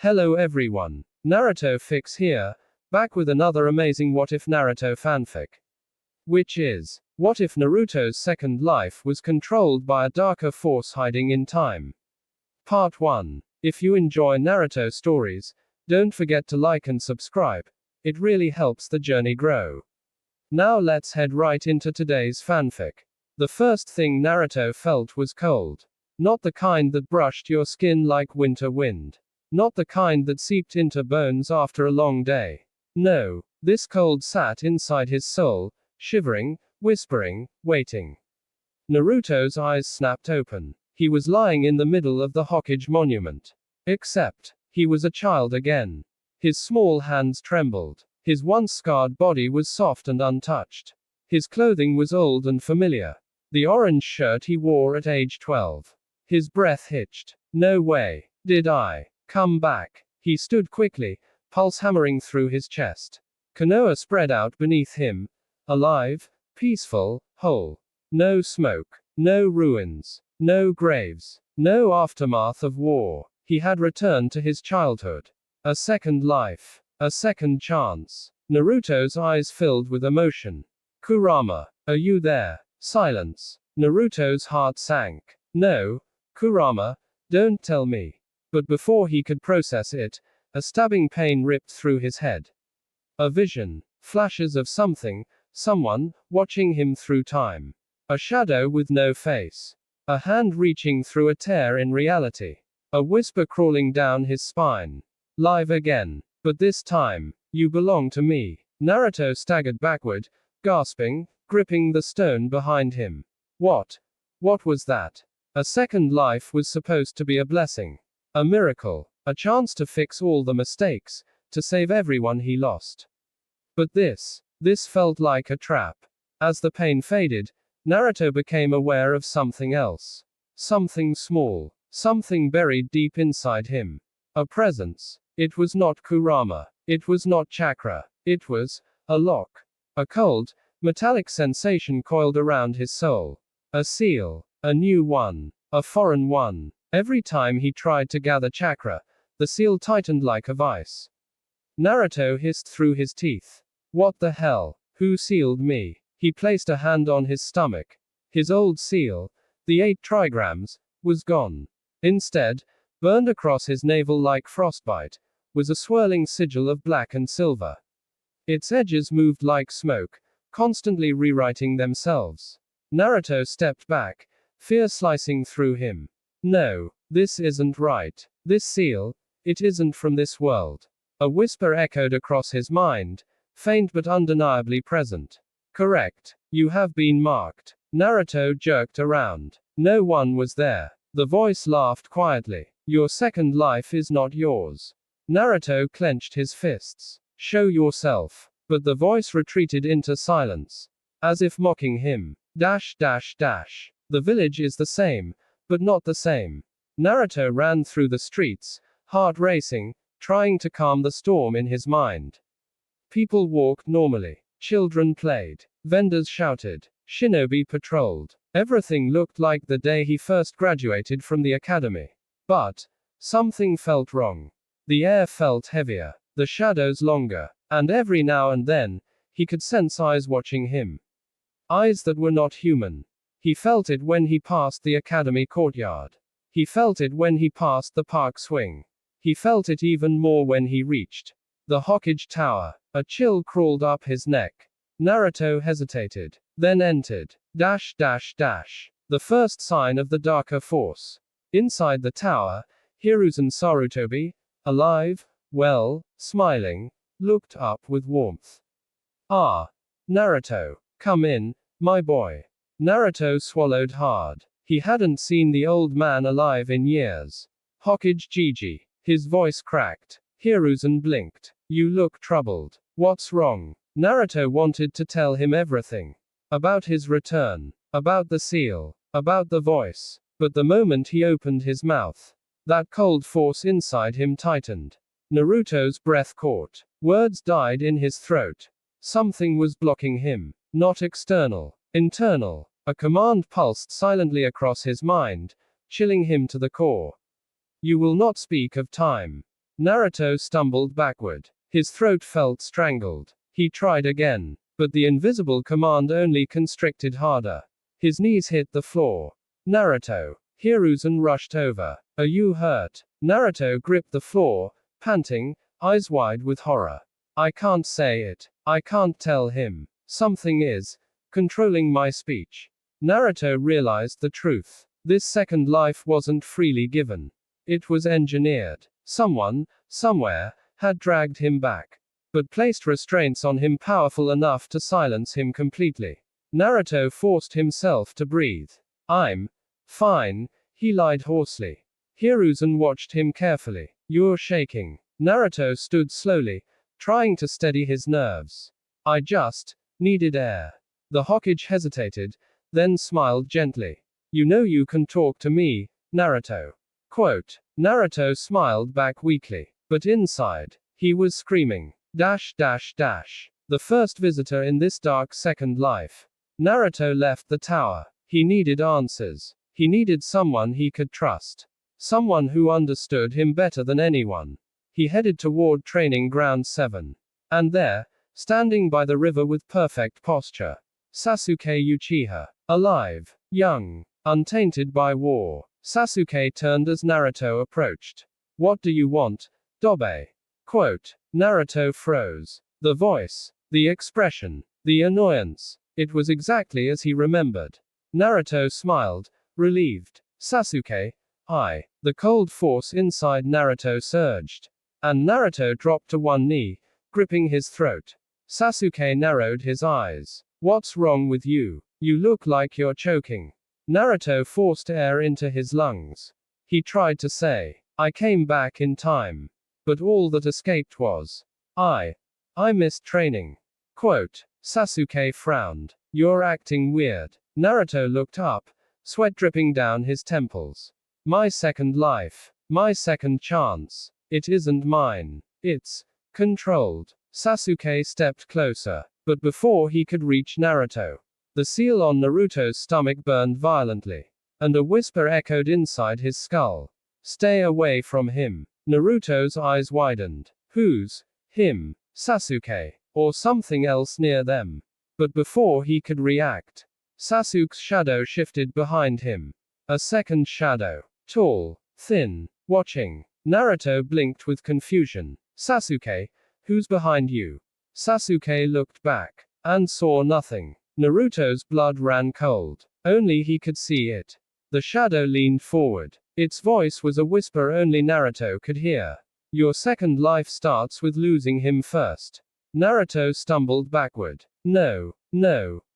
Hello everyone. Naruto Fix here, back with another amazing What If Naruto fanfic. Which is, what if Naruto's second life was controlled by a darker force hiding in time? Part 1. If you enjoy Naruto stories, don't forget to like and subscribe. It really helps the journey grow. Now let's head right into today's fanfic. The first thing Naruto felt was cold. Not the kind that brushed your skin like winter wind. Not the kind that seeped into bones after a long day. No, this cold sat inside his soul, shivering, whispering, waiting. Naruto's eyes snapped open. He was lying in the middle of the Hokage monument. Except, he was a child again. His small hands trembled. His once scarred body was soft and untouched. His clothing was old and familiar. The orange shirt he wore at age 12. His breath hitched. No way. Did I come back? He stood quickly, pulse hammering through his chest. Konoha spread out beneath him. Alive, peaceful, whole. No smoke. No ruins. No graves. No aftermath of war. He had returned to his childhood. A second life. A second chance. Naruto's eyes filled with emotion. Kurama, are you there? Silence. Naruto's heart sank. No, Kurama, don't tell me. But before he could process it, a stabbing pain ripped through his head. A vision. Flashes of something, someone, watching him through time. A shadow with no face. A hand reaching through a tear in reality. A whisper crawling down his spine. Live again. But this time, you belong to me. Naruto staggered backward, gasping, gripping the stone behind him. What? What was that? A second life was supposed to be a blessing. A miracle. A chance to fix all the mistakes, to save everyone he lost. But this felt like a trap. As the pain faded, Naruto became aware of something else. Something small. Something buried deep inside him. A presence. It was not Kurama. It was not chakra. It was a lock. A cold, metallic sensation coiled around his soul. A seal. A new one. A foreign one. Every time he tried to gather chakra, the seal tightened like a vice. Naruto hissed through his teeth. What the hell? Who sealed me? He placed a hand on his stomach. His old seal, the 8 trigrams, was gone. Instead, burned across his navel like frostbite, was a swirling sigil of black and silver. Its edges moved like smoke, constantly rewriting themselves. Naruto stepped back, fear slicing through him. No, this isn't right. This seal, it isn't from this world. A whisper echoed across his mind, faint but undeniably present. Correct. You have been marked. Naruto jerked around. No one was there. The voice laughed quietly. Your second life is not yours. Naruto clenched his fists. Show yourself. But the voice retreated into silence. As if mocking him. The village is the same, but not the same. Naruto ran through the streets, heart racing, trying to calm the storm in his mind. People walked normally. Children played. Vendors shouted. Shinobi patrolled. Everything looked like the day he first graduated from the academy. But something felt wrong. The air felt heavier, the shadows longer, and every now and then, he could sense eyes watching him. Eyes that were not human. He felt it when he passed the academy courtyard. He felt it when he passed the park swing. He felt it even more when he reached the Hokage Tower. A chill crawled up his neck. Naruto hesitated, then entered. The first sign of the darker force. Inside the tower, Hiruzen Sarutobi, alive, well, smiling, looked up with warmth. Ah, Naruto, come in, my boy. Naruto swallowed hard. He hadn't seen the old man alive in years. Hokage Gigi. His voice cracked. Hiruzen blinked. You look troubled. What's wrong? Naruto wanted to tell him everything. About his return. About the seal. About the voice. But the moment he opened his mouth, that cold force inside him tightened. Naruto's breath caught. Words died in his throat. Something was blocking him. Not external. Internal. A command pulsed silently across his mind, chilling him to the core. You will not speak of time. Naruto stumbled backward. His throat felt strangled. He tried again. But the invisible command only constricted harder. His knees hit the floor. Naruto. Hiruzen rushed over. Are you hurt? Naruto gripped the floor, panting, eyes wide with horror. I can't say it. I can't tell him. Something is controlling my speech. Naruto realized the truth. This second life wasn't freely given. It was engineered. Someone, somewhere, had dragged him back. But placed restraints on him powerful enough to silence him completely. Naruto forced himself to breathe. I'm fine, he lied hoarsely. Hiruzen watched him carefully. You're shaking. Naruto stood slowly, trying to steady his nerves. I just needed air. The Hokage hesitated, then smiled gently. You know you can talk to me, Naruto. Quote. Naruto smiled back weakly. But inside, he was screaming. The first visitor in this dark second life. Naruto left the tower. He needed answers. He needed someone he could trust. Someone who understood him better than anyone. He headed toward Training Ground 7. And there, standing by the river with perfect posture, Sasuke Uchiha. Alive, young, untainted by war. Sasuke turned as Naruto approached. What do you want, Dobe? Quote. Naruto froze. The voice, the expression, the annoyance. It was exactly as he remembered. Naruto smiled, relieved. Sasuke, the cold force inside Naruto surged. And Naruto dropped to one knee, gripping his throat. Sasuke narrowed his eyes. What's wrong with you? You look like you're choking. Naruto forced air into his lungs. He tried to say, I came back in time. But all that escaped was, I missed training. Quote. Sasuke frowned. You're acting weird. Naruto looked up, sweat dripping down his temples. My second life. My second chance. It isn't mine. It's controlled. Sasuke stepped closer. But before he could reach Naruto, the seal on Naruto's stomach burned violently. And a whisper echoed inside his skull. Stay away from him. Naruto's eyes widened. Who's him? Sasuke. Or something else near them. But before he could react, Sasuke's shadow shifted behind him. A second shadow. Tall, thin, watching. Naruto blinked with confusion. Sasuke, who's behind you? Sasuke looked back, and saw nothing. Naruto's blood ran cold. Only he could see it. The shadow leaned forward. Its voice was a whisper only Naruto could hear. Your second life starts with losing him first. Naruto stumbled backward. No,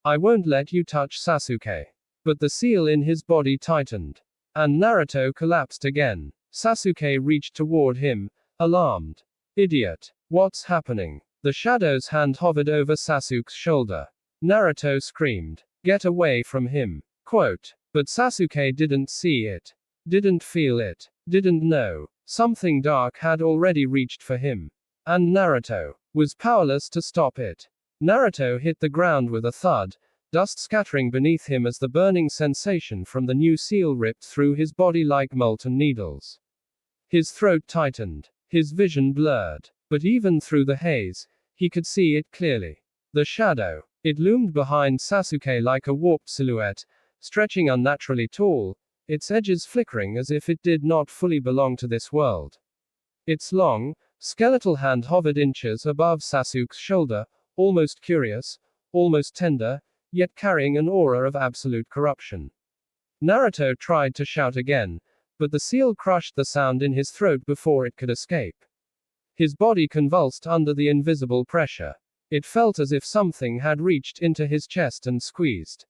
I won't let you touch Sasuke. But the seal in his body tightened. And Naruto collapsed again. Sasuke reached toward him, alarmed. Idiot. What's happening? The shadow's hand hovered over Sasuke's shoulder. Naruto screamed. Get away from him. Quote. But Sasuke didn't see it. Didn't feel it. Didn't know. Something dark had already reached for him. And Naruto was powerless to stop it. Naruto hit the ground with a thud, dust scattering beneath him as the burning sensation from the new seal ripped through his body like molten needles. His throat tightened. His vision blurred. But even through the haze, he could see it clearly. The shadow. It loomed behind Sasuke like a warped silhouette, stretching unnaturally tall, its edges flickering as if it did not fully belong to this world. Its long, skeletal hand hovered inches above Sasuke's shoulder, almost curious, almost tender, yet carrying an aura of absolute corruption. Naruto tried to shout again, but the seal crushed the sound in his throat before it could escape. His body convulsed under the invisible pressure. It felt as if something had reached into his chest and squeezed.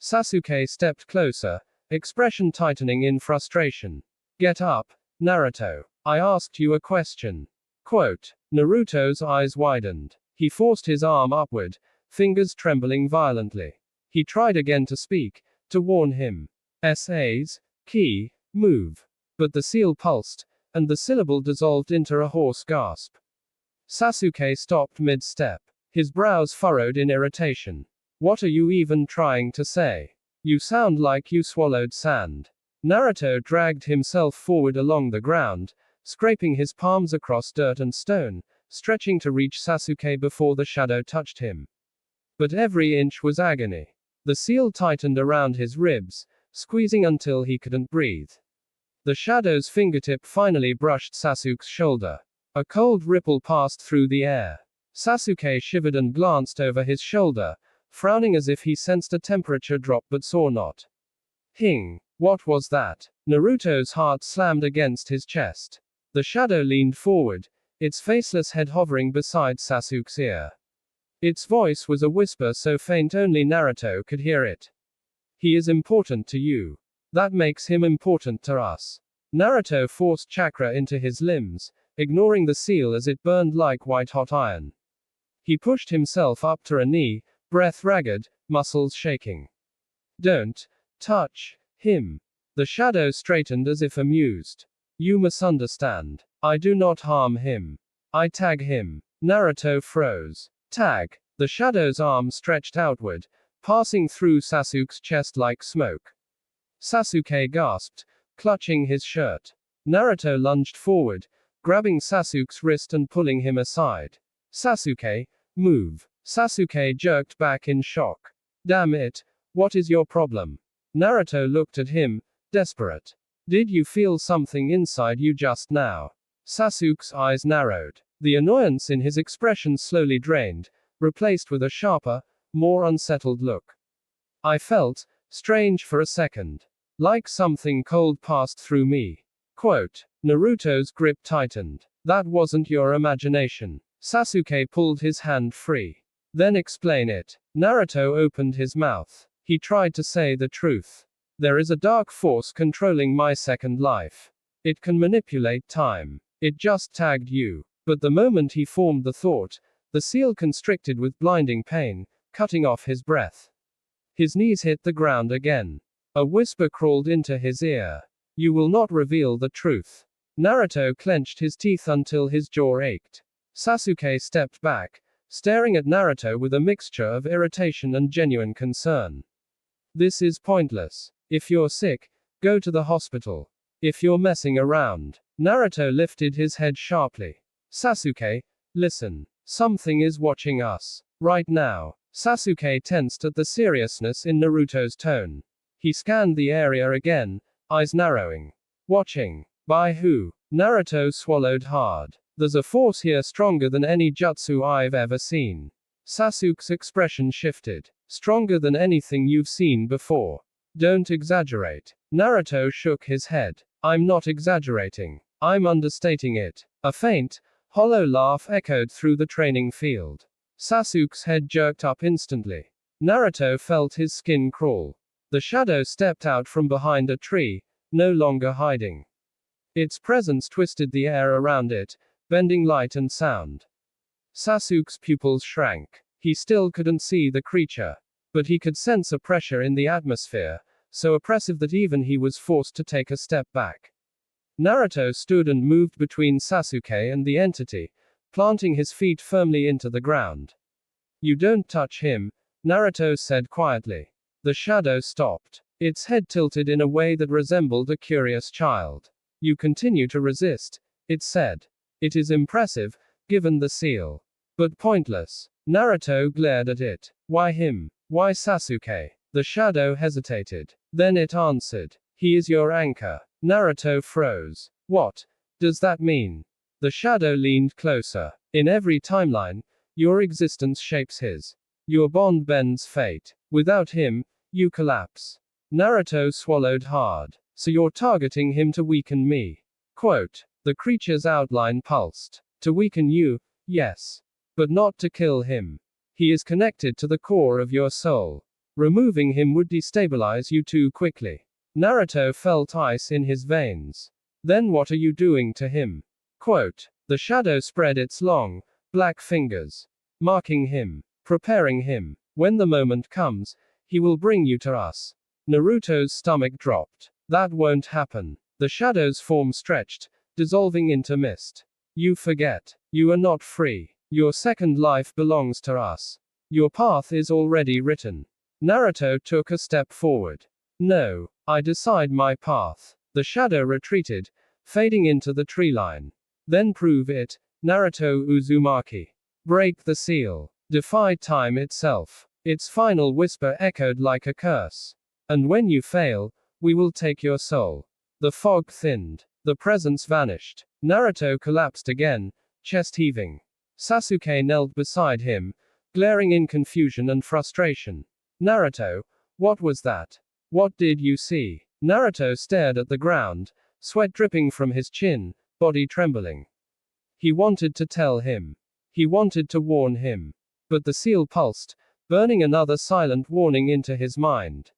Sasuke stepped closer, expression tightening in frustration. Get up, Naruto. I asked you a question. Quote. Naruto's eyes widened. He forced his arm upward, fingers trembling violently. He tried again to speak, to warn him. S.A.'s key, move. But the seal pulsed, and the syllable dissolved into a hoarse gasp. Sasuke stopped mid-step. His brows furrowed in irritation. What are you even trying to say? You sound like you swallowed sand. Naruto dragged himself forward along the ground, scraping his palms across dirt and stone, stretching to reach Sasuke before the shadow touched him. But every inch was agony. The seal tightened around his ribs, squeezing until he couldn't breathe. The shadow's fingertip finally brushed Sasuke's shoulder. A cold ripple passed through the air. Sasuke shivered and glanced over his shoulder, frowning as if he sensed a temperature drop but saw not. Hing! What was that? Naruto's heart slammed against his chest. The shadow leaned forward, its faceless head hovering beside Sasuke's ear. Its voice was a whisper so faint only Naruto could hear it. He is important to you. That makes him important to us. Naruto forced chakra into his limbs, ignoring the seal as it burned like white-hot iron. He pushed himself up to a knee, breath ragged, muscles shaking. Don't touch him. The shadow straightened as if amused. You misunderstand. I do not harm him. I tag him. Naruto froze. Tag. The shadow's arm stretched outward, passing through Sasuke's chest like smoke. Sasuke gasped, clutching his shirt. Naruto lunged forward, grabbing Sasuke's wrist and pulling him aside. Sasuke, move. Sasuke jerked back in shock. Damn it, what is your problem? Naruto looked at him, desperate. Did you feel something inside you just now? Sasuke's eyes narrowed. The annoyance in his expression slowly drained, replaced with a sharper, more unsettled look. I felt strange for a second. Like something cold passed through me. Quote. Naruto's grip tightened. That wasn't your imagination. Sasuke pulled his hand free. Then explain it. Naruto opened his mouth. He tried to say the truth. There is a dark force controlling my second life. It can manipulate time. It just tagged you. But the moment he formed the thought, the seal constricted with blinding pain, cutting off his breath. His knees hit the ground again. A whisper crawled into his ear. You will not reveal the truth. Naruto clenched his teeth until his jaw ached. Sasuke stepped back, staring at Naruto with a mixture of irritation and genuine concern. This is pointless. If you're sick, go to the hospital. If you're messing around. Naruto lifted his head sharply. Sasuke, listen. Something is watching us. Right now. Sasuke tensed at the seriousness in Naruto's tone. He scanned the area again, eyes narrowing. Watching. By who? Naruto swallowed hard. There's a force here stronger than any jutsu I've ever seen. Sasuke's expression shifted. Stronger than anything you've seen before. Don't exaggerate. Naruto shook his head. I'm not exaggerating. I'm understating it. A faint, hollow laugh echoed through the training field. Sasuke's head jerked up instantly. Naruto felt his skin crawl. The shadow stepped out from behind a tree, no longer hiding. Its presence twisted the air around it, bending light and sound. Sasuke's pupils shrank. He still couldn't see the creature. But he could sense a pressure in the atmosphere, so oppressive that even he was forced to take a step back. Naruto stood and moved between Sasuke and the entity, planting his feet firmly into the ground. You don't touch him, Naruto said quietly. The shadow stopped. Its head tilted in a way that resembled a curious child. You continue to resist, it said. It is impressive, given the seal. But pointless. Naruto glared at it. Why him? Why Sasuke? The shadow hesitated. Then it answered. He is your anchor. Naruto froze. What does that mean? The shadow leaned closer. In every timeline, your existence shapes his. Your bond bends fate. Without him, you collapse. Naruto swallowed hard. So you're targeting him to weaken me. Quote. The creature's outline pulsed. To weaken you, yes. But not to kill him. He is connected to the core of your soul. Removing him would destabilize you too quickly. Naruto felt ice in his veins. Then what are you doing to him? Quote. The shadow spread its long, black fingers. Marking him. Preparing him. When the moment comes, he will bring you to us. Naruto's stomach dropped. That won't happen. The shadow's form stretched, dissolving into mist. You forget. You are not free. Your second life belongs to us. Your path is already written. Naruto took a step forward. No, I decide my path. The shadow retreated, fading into the tree line. Then prove it, Naruto Uzumaki. Break the seal. Defy time itself. Its final whisper echoed like a curse. And when you fail, we will take your soul. The fog thinned. The presence vanished. Naruto collapsed again, chest heaving. Sasuke knelt beside him, glaring in confusion and frustration. Naruto, what was that? What did you see? Naruto stared at the ground, sweat dripping from his chin, body trembling. He wanted to tell him. He wanted to warn him. But the seal pulsed, burning another silent warning into his mind.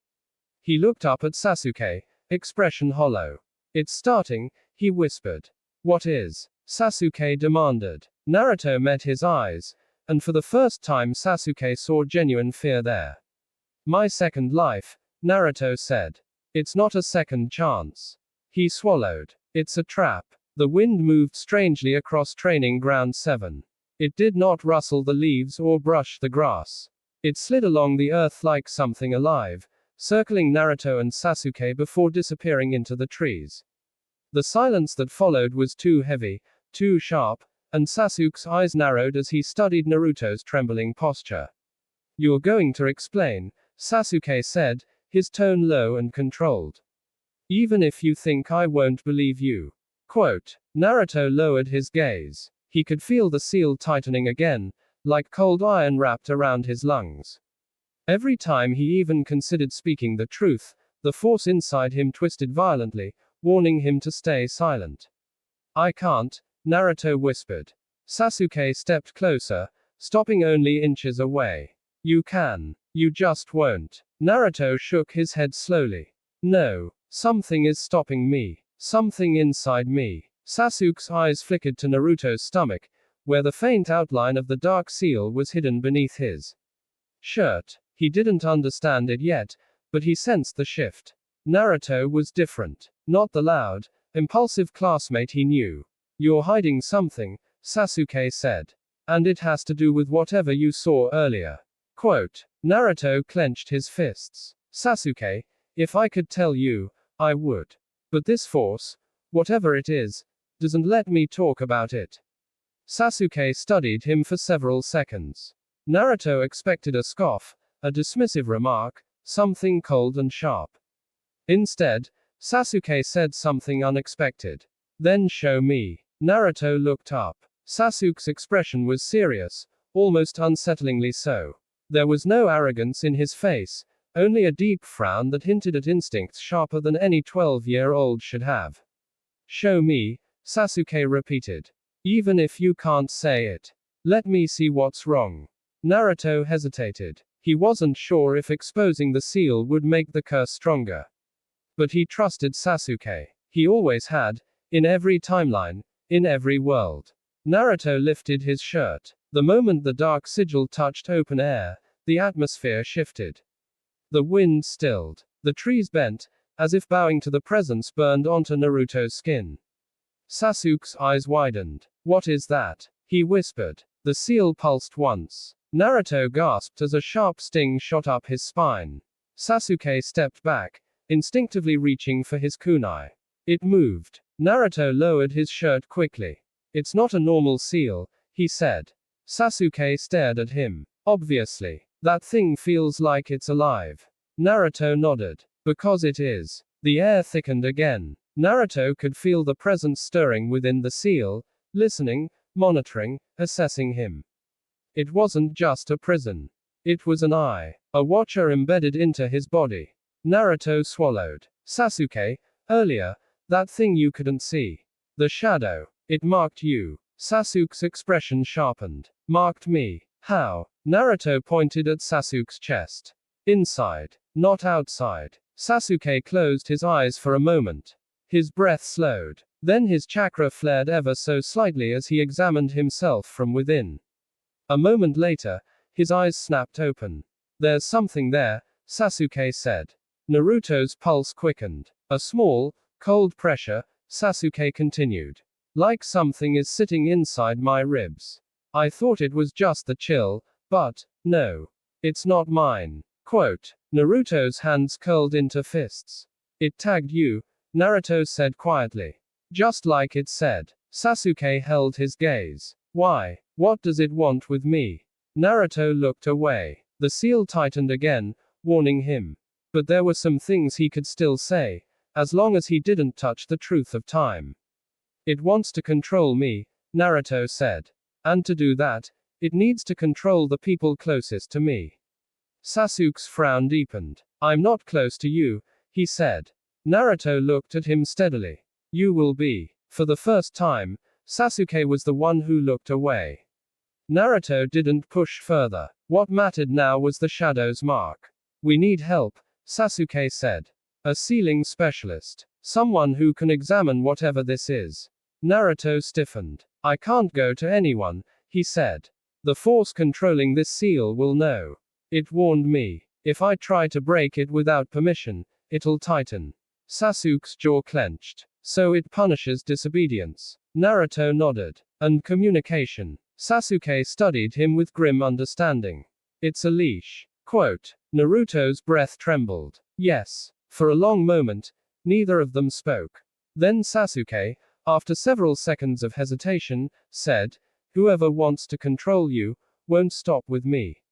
He looked up at Sasuke, expression hollow. It's starting, he whispered. What is? Sasuke demanded. Naruto met his eyes, and for the first time Sasuke saw genuine fear there. My second life, Naruto said. It's not a second chance. He swallowed. It's a trap. The wind moved strangely across training ground 7. It did not rustle the leaves or brush the grass. It slid along the earth like something alive, circling Naruto and Sasuke before disappearing into the trees. The silence that followed was too heavy, too sharp, and Sasuke's eyes narrowed as he studied Naruto's trembling posture. You're going to explain, Sasuke said, his tone low and controlled. Even if you think I won't believe you. Quote. Naruto lowered his gaze. He could feel the seal tightening again, like cold iron wrapped around his lungs. Every time he even considered speaking the truth, the force inside him twisted violently, warning him to stay silent. I can't, Naruto whispered. Sasuke stepped closer, stopping only inches away. You can. You just won't. Naruto shook his head slowly. No. Something is stopping me. Something inside me. Sasuke's eyes flickered to Naruto's stomach, where the faint outline of the dark seal was hidden beneath his shirt. He didn't understand it yet, but he sensed the shift. Naruto was different. Not the loud, impulsive classmate he knew. You're hiding something, Sasuke said. And it has to do with whatever you saw earlier. Quote. Naruto clenched his fists. Sasuke, if I could tell you, I would. But this force, whatever it is, doesn't let me talk about it. Sasuke studied him for several seconds. Naruto expected a scoff, a dismissive remark, something cold and sharp. Instead, Sasuke said something unexpected. Then show me. Naruto looked up. Sasuke's expression was serious, almost unsettlingly so. There was no arrogance in his face, only a deep frown that hinted at instincts sharper than any 12-year-old should have. Show me, Sasuke repeated. Even if you can't say it. Let me see what's wrong. Naruto hesitated. He wasn't sure if exposing the seal would make the curse stronger. But he trusted Sasuke. He always had, in every timeline, in every world. Naruto lifted his shirt. The moment the dark sigil touched open air, the atmosphere shifted. The wind stilled. The trees bent, as if bowing to the presence burned onto Naruto's skin. Sasuke's eyes widened. What is that? He whispered. The seal pulsed once. Naruto gasped as a sharp sting shot up his spine. Sasuke stepped back, instinctively reaching for his kunai. It moved. Naruto lowered his shirt quickly. It's not a normal seal, he said. Sasuke stared at him. Obviously. That thing feels like it's alive. Naruto nodded. Because it is. The air thickened again. Naruto could feel the presence stirring within the seal, listening, monitoring, assessing him. It wasn't just a prison. It was an eye. A watcher embedded into his body. Naruto swallowed. Sasuke, earlier, that thing you couldn't see. The shadow. It marked you. Sasuke's expression sharpened. Marked me. How? Naruto pointed at Sasuke's chest. Inside. Not outside. Sasuke closed his eyes for a moment. His breath slowed. Then his chakra flared ever so slightly as he examined himself from within. A moment later, his eyes snapped open. There's something there, Sasuke said. Naruto's pulse quickened. A small, cold pressure, Sasuke continued. Like something is sitting inside my ribs. I thought it was just the chill, but, no. It's not mine. Quote. Naruto's hands curled into fists. It tagged you, Naruto said quietly. Just like it said. Sasuke held his gaze. Why? What does it want with me? Naruto looked away. The seal tightened again, warning him. But there were some things he could still say, as long as he didn't touch the truth of time. It wants to control me, Naruto said. And to do that, it needs to control the people closest to me. Sasuke's frown deepened. I'm not close to you, he said. Naruto looked at him steadily. You will be. For the first time, Sasuke was the one who looked away. Naruto didn't push further. What mattered now was the shadow's mark. We need help, Sasuke said. A sealing specialist. Someone who can examine whatever this is. Naruto stiffened. I can't go to anyone, he said. The force controlling this seal will know. It warned me. If I try to break it without permission, it'll tighten. Sasuke's jaw clenched. So it punishes disobedience. Naruto nodded. And communication. Sasuke studied him with grim understanding. It's a leash. Quote. Naruto's breath trembled. Yes. For a long moment, neither of them spoke. Then Sasuke, after several seconds of hesitation, said, whoever wants to control you, won't stop with me.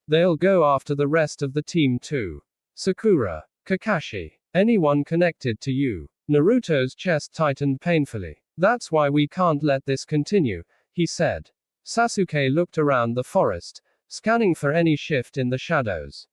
They'll go after the rest of the team too. Sakura, Kakashi, anyone connected to you. Naruto's chest tightened painfully. That's why we can't let this continue, he said. Sasuke looked around the forest, scanning for any shift in the shadows.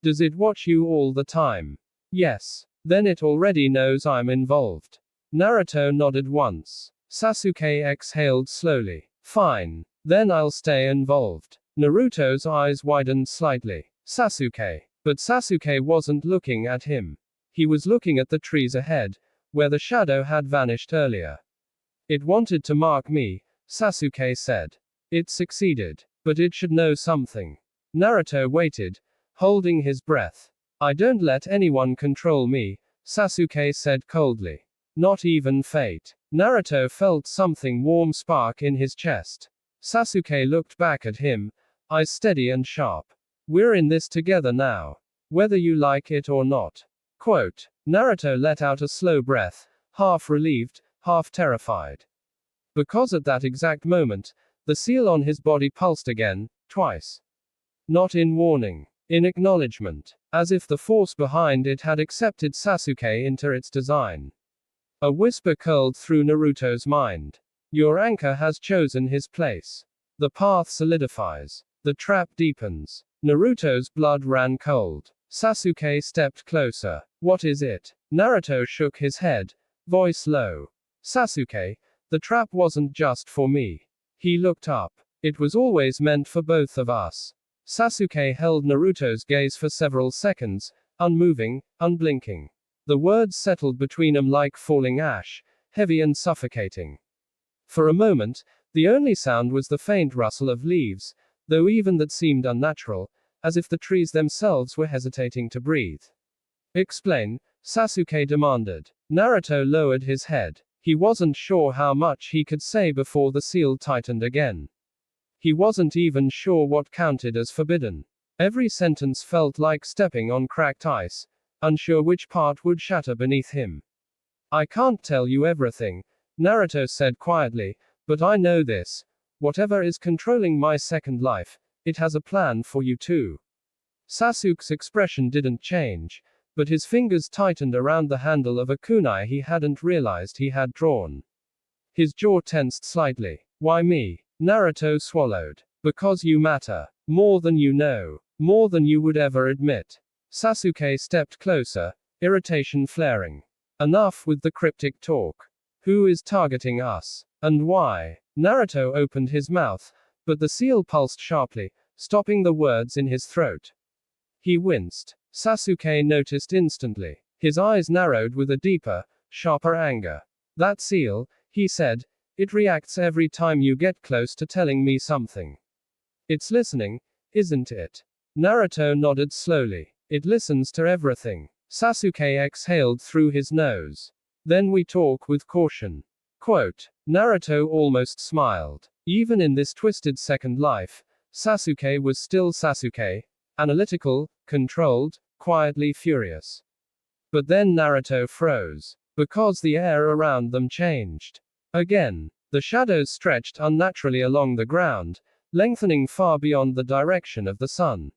Does it watch you all the time? Yes. Then it already knows I'm involved. Naruto nodded once. Sasuke exhaled slowly. Fine. Then I'll stay involved. Naruto's eyes widened slightly. Sasuke. But Sasuke wasn't looking at him. He was looking at the trees ahead, where the shadow had vanished earlier. It wanted to mark me, Sasuke said. It succeeded. But it should know something. Naruto waited, holding his breath. I don't let anyone control me, Sasuke said coldly. Not even fate. Naruto felt something warm spark in his chest. Sasuke looked back at him, eyes steady and sharp. We're in this together now. Whether you like it or not. Quote. Naruto let out a slow breath, half relieved, half terrified. Because at that exact moment, the seal on his body pulsed again, twice. Not in warning. In acknowledgement. As if the force behind it had accepted Sasuke into its design. A whisper curled through Naruto's mind. Your anchor has chosen his place. The path solidifies. The trap deepens. Naruto's blood ran cold. Sasuke stepped closer. What is it? Naruto shook his head, voice low. Sasuke, the trap wasn't just for me. He looked up. It was always meant for both of us. Sasuke held Naruto's gaze for several seconds, unmoving, unblinking. The words settled between them like falling ash, heavy and suffocating. For a moment, the only sound was the faint rustle of leaves, though even that seemed unnatural, as if the trees themselves were hesitating to breathe. Explain, Sasuke demanded. Naruto lowered his head. He wasn't sure how much he could say before the seal tightened again. He wasn't even sure what counted as forbidden. Every sentence felt like stepping on cracked ice, unsure which part would shatter beneath him. I can't tell you everything, Naruto said quietly, but I know this. Whatever is controlling my second life, it has a plan for you too. Sasuke's expression didn't change, but his fingers tightened around the handle of a kunai he hadn't realized he had drawn. His jaw tensed slightly. Why me? Naruto swallowed. Because you matter. More than you know. More than you would ever admit. Sasuke stepped closer, irritation flaring. Enough with the cryptic talk. Who is targeting us? And why? Naruto opened his mouth, but the seal pulsed sharply, stopping the words in his throat. He winced. Sasuke noticed instantly. His eyes narrowed with a deeper, sharper anger. That seal, he said, it reacts every time you get close to telling me something. It's listening, isn't it? Naruto nodded slowly. It listens to everything. Sasuke exhaled through his nose. Then we talk with caution. Quote. Naruto almost smiled. Even in this twisted second life, Sasuke was still Sasuke, analytical, controlled, quietly furious. But then Naruto froze. because the air around them changed. Again, the shadows stretched unnaturally along the ground, lengthening far beyond the direction of the sun.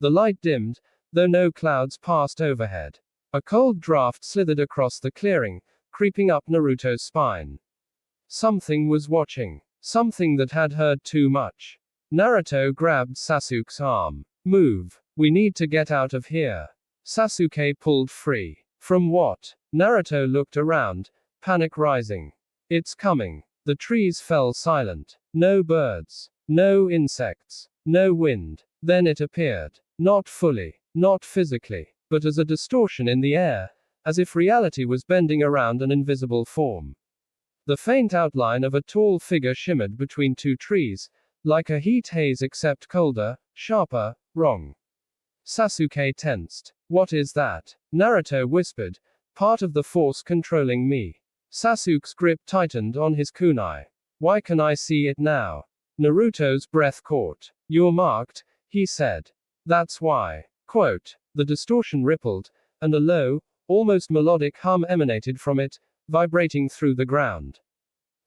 The light dimmed, though no clouds passed overhead. A cold draft slithered across the clearing, creeping up Naruto's spine. Something was watching. Something that had heard too much. Naruto grabbed Sasuke's arm. Move. We need to get out of here. Sasuke pulled free. From what? Naruto looked around, panic rising. It's coming. The trees fell silent. No birds. No insects. No wind. Then it appeared. Not fully. Not physically. But as a distortion in the air, as if reality was bending around an invisible form. The faint outline of a tall figure shimmered between two trees, like a heat haze except colder, sharper, wrong. Sasuke tensed. What is that? Naruto whispered. Part of the force controlling me. Sasuke's grip tightened on his kunai. Why can I see it now? Naruto's breath caught. You're marked, he said. That's why. Quote. The distortion rippled, and a low, almost melodic hum emanated from it, vibrating through the ground.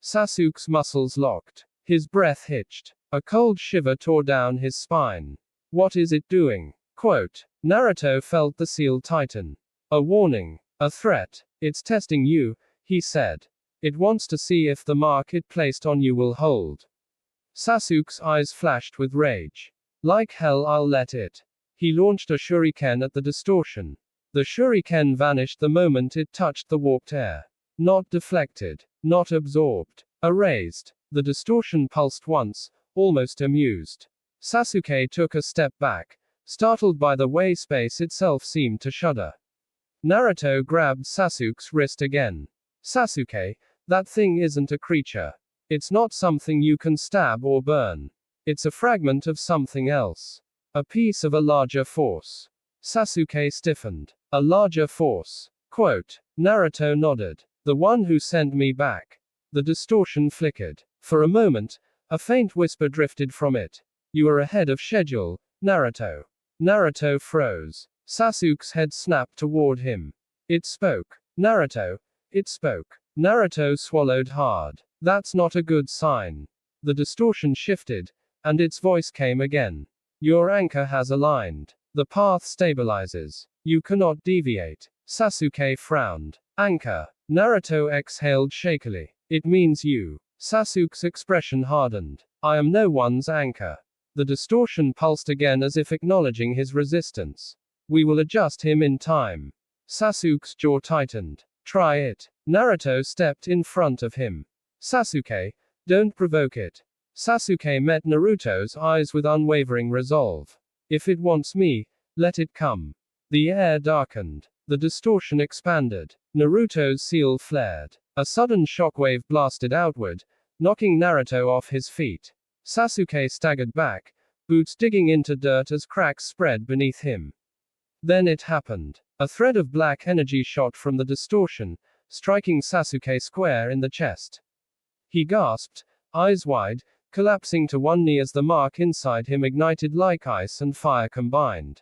Sasuke's muscles locked. His breath hitched. A cold shiver tore down his spine. What is it doing? Quote. Naruto felt the seal tighten. A warning. A threat. It's testing you, he said. It wants to see if the mark it placed on you will hold. Sasuke's eyes flashed with rage. Like hell I'll let it. He launched a shuriken at the distortion. The shuriken vanished the moment it touched the warped air. Not deflected. Not absorbed. Erased. The distortion pulsed once, almost amused. Sasuke took a step back, startled by the way space itself seemed to shudder. Naruto grabbed Sasuke's wrist again. Sasuke, that thing isn't a creature. It's not something you can stab or burn. It's a fragment of something else. A piece of a larger force. Sasuke stiffened. A larger force. Quote. Naruto nodded. The one who sent me back. The distortion flickered. For a moment, a faint whisper drifted from it. You are ahead of schedule, Naruto. Naruto froze. Sasuke's head snapped toward him. It spoke. Naruto. It spoke. Naruto swallowed hard. That's not a good sign. The distortion shifted, and its voice came again. Your anchor has aligned. The path stabilizes. You cannot deviate. Sasuke frowned. Anchor. Naruto exhaled shakily. It means you. Sasuke's expression hardened. I am no one's anchor. The distortion pulsed again as if acknowledging his resistance. We will adjust him in time. Sasuke's jaw tightened. Try it. Naruto stepped in front of him. Sasuke, don't provoke it. Sasuke met Naruto's eyes with unwavering resolve. If it wants me, let it come. The air darkened. The distortion expanded. Naruto's seal flared. A sudden shockwave blasted outward, knocking Naruto off his feet. Sasuke staggered back, boots digging into dirt as cracks spread beneath him. Then it happened. A thread of black energy shot from the distortion, striking Sasuke square in the chest. He gasped, eyes wide, collapsing to one knee as the mark inside him ignited like ice and fire combined.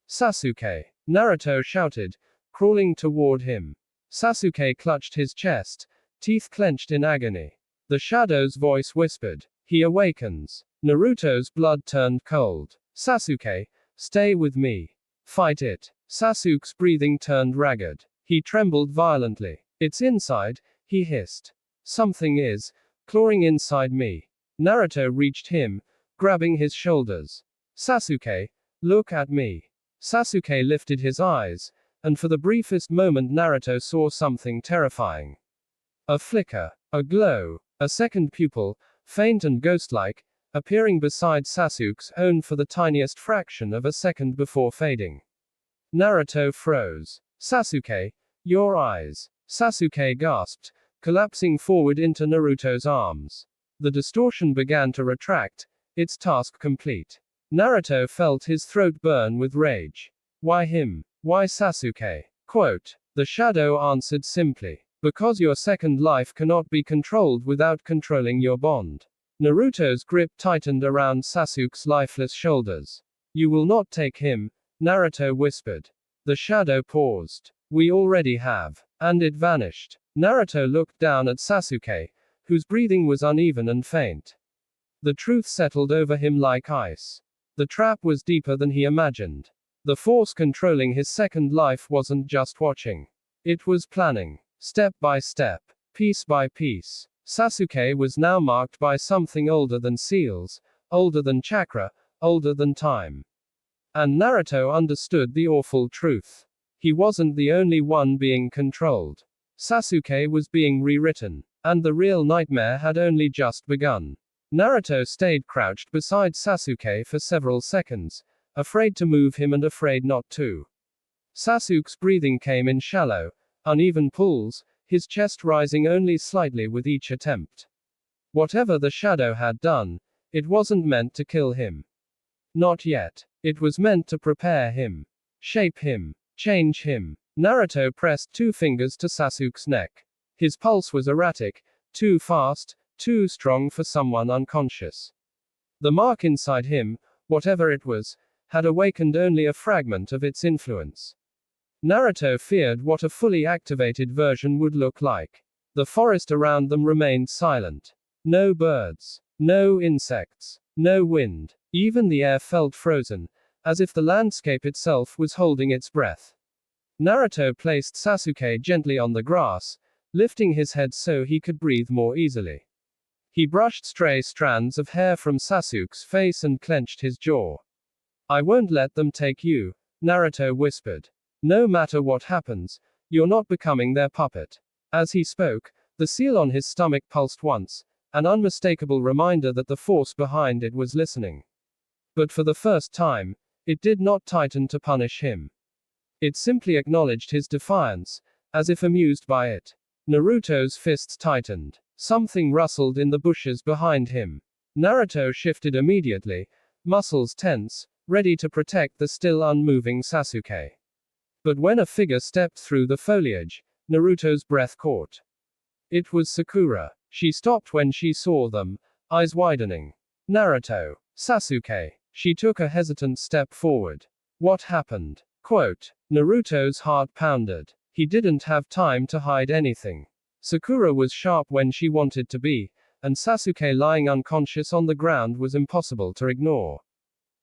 Sasuke! Naruto shouted, crawling toward him. Sasuke clutched his chest, teeth clenched in agony. The shadow's voice whispered. He awakens. Naruto's blood turned cold. Sasuke, stay with me. Fight it. Sasuke's breathing turned ragged. He trembled violently. It's inside, he hissed. Something is clawing inside me. Naruto reached him, grabbing his shoulders. Sasuke, look at me. Sasuke lifted his eyes, and for the briefest moment Naruto saw something terrifying. A flicker, a glow, a second pupil, faint and ghost-like, appearing beside Sasuke's own for the tiniest fraction of a second before fading. Naruto froze. Sasuke, your eyes. Sasuke gasped, collapsing forward into Naruto's arms. The distortion began to retract, its task complete. Naruto felt his throat burn with rage. Why him? Why Sasuke? Quote. The shadow answered simply. Because your second life cannot be controlled without controlling your bond. Naruto's grip tightened around Sasuke's lifeless shoulders. You will not take him, Naruto whispered. The shadow paused. We already have. and it vanished. Naruto looked down at Sasuke, whose breathing was uneven and faint. The truth settled over him like ice. The trap was deeper than he imagined. The force controlling his second life wasn't just watching. It was planning. Step by step. Piece by piece. Sasuke was now marked by something older than seals, older than chakra, older than time. And Naruto understood the awful truth. He wasn't the only one being controlled. Sasuke was being rewritten. And the real nightmare had only just begun. Naruto stayed crouched beside Sasuke for several seconds, afraid to move him and afraid not to. Sasuke's breathing came in shallow, uneven pulls, his chest rising only slightly with each attempt. Whatever the shadow had done, it wasn't meant to kill him. Not yet. It was meant to prepare him. Shape him. Change him. Naruto pressed 2 fingers to Sasuke's neck. His pulse was erratic, too fast, too strong for someone unconscious. The mark inside him, whatever it was, had awakened only a fragment of its influence. Naruto feared what a fully activated version would look like. The forest around them remained silent. No birds. No insects. No wind. Even the air felt frozen, as if the landscape itself was holding its breath. Naruto placed Sasuke gently on the grass, lifting his head so he could breathe more easily. He brushed stray strands of hair from Sasuke's face and clenched his jaw. I won't let them take you, Naruto whispered. No matter what happens, you're not becoming their puppet. As he spoke, the seal on his stomach pulsed once, an unmistakable reminder that the force behind it was listening. But for the first time, it did not tighten to punish him. It simply acknowledged his defiance, as if amused by it. Naruto's fists tightened. Something rustled in the bushes behind him. Naruto shifted immediately, muscles tense, ready to protect the still unmoving Sasuke. But when a figure stepped through the foliage, Naruto's breath caught. It was Sakura. She stopped when she saw them, eyes widening. Naruto. Sasuke. She took a hesitant step forward. What happened? Quote. Naruto's heart pounded. He didn't have time to hide anything. Sakura was sharp when she wanted to be, and Sasuke lying unconscious on the ground was impossible to ignore.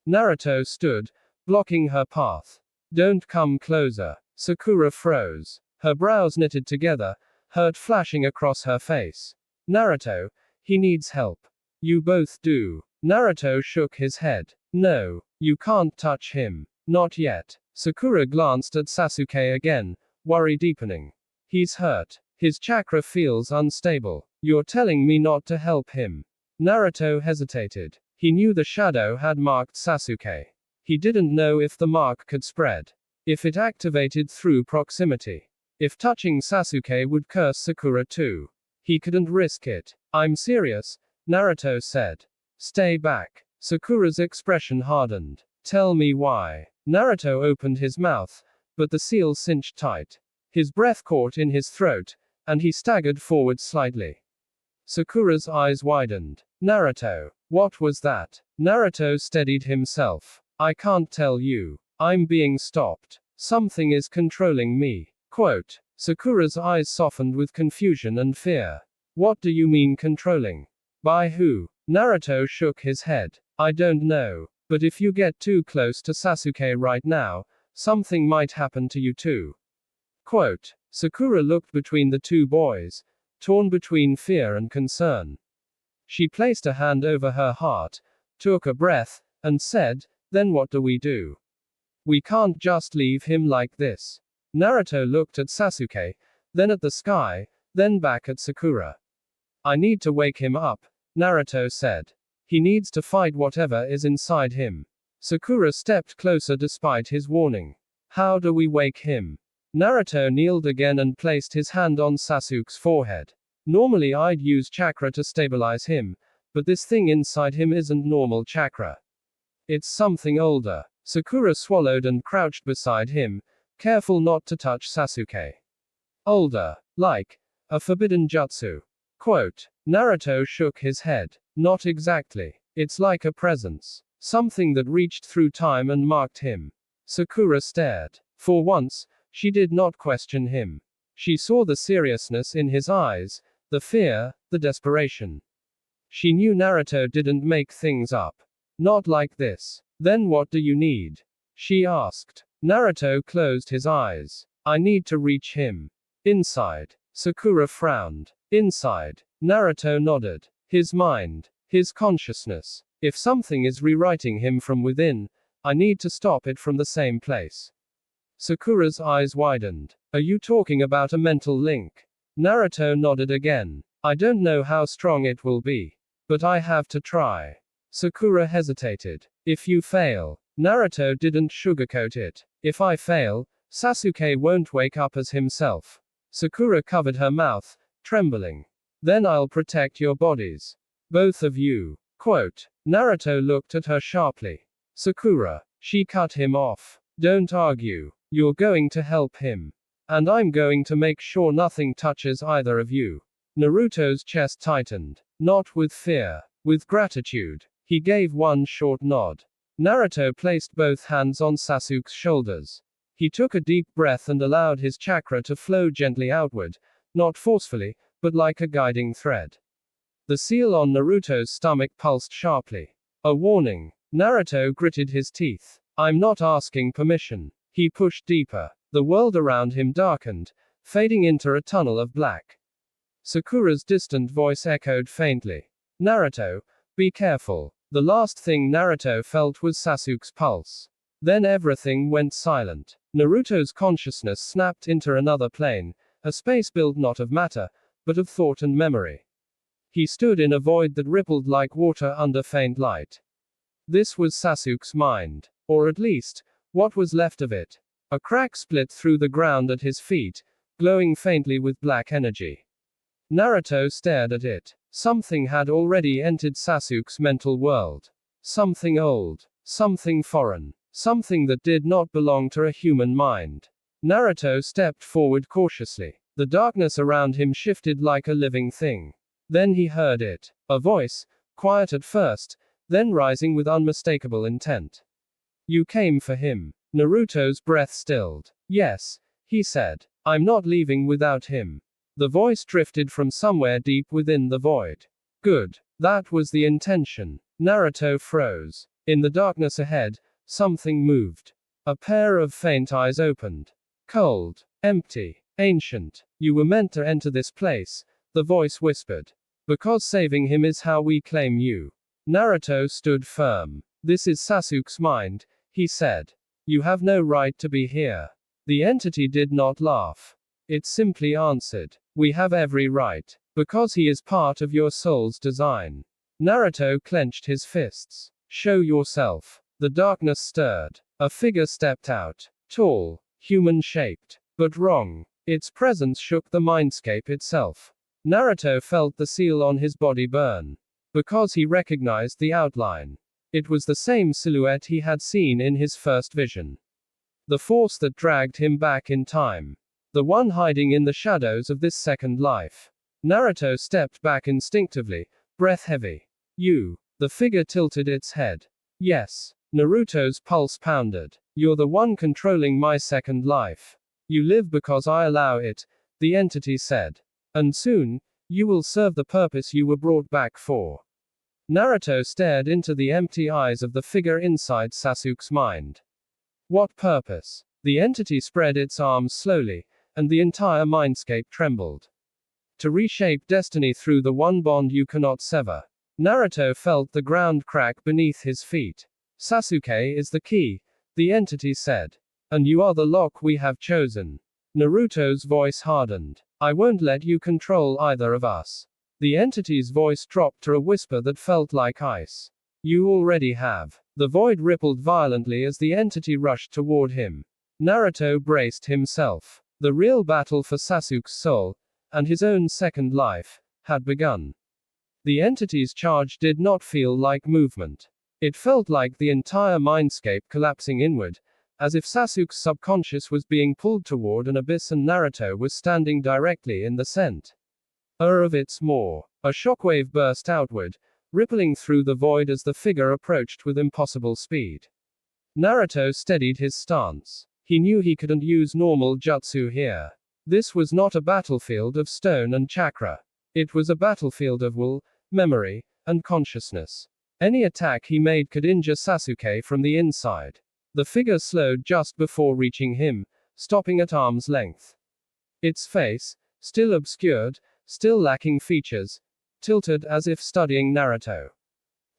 Naruto stood, blocking her path. Don't come closer. Sakura froze. Her brows knitted together, hurt flashing across her face. Naruto, he needs help. You both do. Naruto shook his head. No, you can't touch him. Not yet. Sakura glanced at Sasuke again, worry deepening. He's hurt. His chakra feels unstable. You're telling me not to help him. Naruto hesitated. He knew the shadow had marked Sasuke. He didn't know if the mark could spread. If it activated through proximity. If touching Sasuke would curse Sakura too. He couldn't risk it. I'm serious, Naruto said. Stay back. Sakura's expression hardened. Tell me why. Naruto opened his mouth, but the seal cinched tight. His breath caught in his throat, and he staggered forward slightly. Sakura's eyes widened. Naruto. What was that? Naruto steadied himself. I can't tell you. I'm being stopped. Something is controlling me. Quote. Sakura's eyes softened with confusion and fear. What do you mean controlling? By who? Naruto shook his head. I don't know. But if you get too close to Sasuke right now, something might happen to you too. Quote. Sakura looked between the two boys, torn between fear and concern. She placed a hand over her heart, took a breath, and said, then what do we do? We can't just leave him like this. Naruto looked at Sasuke, then at the sky, then back at Sakura. I need to wake him up, Naruto said. He needs to fight whatever is inside him. Sakura stepped closer despite his warning. How do we wake him? Naruto kneeled again and placed his hand on Sasuke's forehead. Normally I'd use chakra to stabilize him, but this thing inside him isn't normal chakra. It's something older. Sakura swallowed and crouched beside him, careful not to touch Sasuke. Older. Like a forbidden jutsu. Quote. Naruto shook his head. Not exactly. It's like a presence. Something that reached through time and marked him. Sakura stared. For once, she did not question him. She saw the seriousness in his eyes, the fear, the desperation. She knew Naruto didn't make things up. Not like this. Then what do you need? She asked. Naruto closed his eyes. I need to reach him. Inside. Sakura frowned. Inside. Naruto nodded. His mind. His consciousness. If something is rewriting him from within, I need to stop it from the same place. Sakura's eyes widened. Are you talking about a mental link? Naruto nodded again. I don't know how strong it will be. But I have to try. Sakura hesitated. If you fail. Naruto didn't sugarcoat it. If I fail, Sasuke won't wake up as himself. Sakura covered her mouth, trembling. Then I'll protect your bodies. Both of you. Quote. Naruto looked at her sharply. Sakura. She cut him off. Don't argue. You're going to help him. And I'm going to make sure nothing touches either of you. Naruto's chest tightened. Not with fear. With gratitude. He gave one short nod. Naruto placed both hands on Sasuke's shoulders. He took a deep breath and allowed his chakra to flow gently outward, not forcefully, but like a guiding thread. The seal on Naruto's stomach pulsed sharply. A warning. Naruto gritted his teeth. I'm not asking permission. He pushed deeper. The world around him darkened, fading into a tunnel of black. Sakura's distant voice echoed faintly. Naruto, be careful. The last thing Naruto felt was Sasuke's pulse. Then everything went silent. Naruto's consciousness snapped into another plane, a space built not of matter, but of thought and memory. He stood in a void that rippled like water under faint light. This was Sasuke's mind. Or at least, what was left of it. A crack split through the ground at his feet, glowing faintly with black energy. Naruto stared at it. Something had already entered Sasuke's mental world. Something old. Something foreign. Something that did not belong to a human mind. Naruto stepped forward cautiously. The darkness around him shifted like a living thing. Then he heard it. A voice, quiet at first, then rising with unmistakable intent. You came for him. Naruto's breath stilled. Yes, he said. I'm not leaving without him. The voice drifted from somewhere deep within the void. Good. That was the intention. Naruto froze. In the darkness ahead, something moved. A pair of faint eyes opened. Cold. Empty. Ancient. You were meant to enter this place, the voice whispered. Because saving him is how we claim you. Naruto stood firm. This is Sasuke's mind, he said. You have no right to be here. The entity did not laugh. It simply answered. We have every right. Because he is part of your soul's design. Naruto clenched his fists. Show yourself. The darkness stirred. A figure stepped out. Tall. Human-shaped. But wrong. Its presence shook the mindscape itself. Naruto felt the seal on his body burn. Because he recognized the outline. It was the same silhouette he had seen in his first vision. The force that dragged him back in time. The one hiding in the shadows of this second life. Naruto stepped back instinctively, breath heavy. You. The figure tilted its head. Yes. Naruto's pulse pounded. You're the one controlling my second life. You live because I allow it, the entity said. And soon, you will serve the purpose you were brought back for. Naruto stared into the empty eyes of the figure inside Sasuke's mind. What purpose? The entity spread its arms slowly, and the entire mindscape trembled. To reshape destiny through the one bond you cannot sever. Naruto felt the ground crack beneath his feet. Sasuke is the key, the entity said. And you are the lock we have chosen. Naruto's voice hardened. I won't let you control either of us. The entity's voice dropped to a whisper that felt like ice. You already have. The void rippled violently as the entity rushed toward him. Naruto braced himself. The real battle for Sasuke's soul, and his own second life, had begun. The entity's charge did not feel like movement. It felt like the entire mindscape collapsing inward, as if Sasuke's subconscious was being pulled toward an abyss and Naruto was standing directly in the center of its maw. A shockwave burst outward, rippling through the void as the figure approached with impossible speed. Naruto steadied his stance. He knew he couldn't use normal jutsu here. This was not a battlefield of stone and chakra. It was a battlefield of will, memory, and consciousness. Any attack he made could injure Sasuke from the inside. The figure slowed just before reaching him, stopping at arm's length. Its face, still obscured, still lacking features, tilted as if studying Naruto.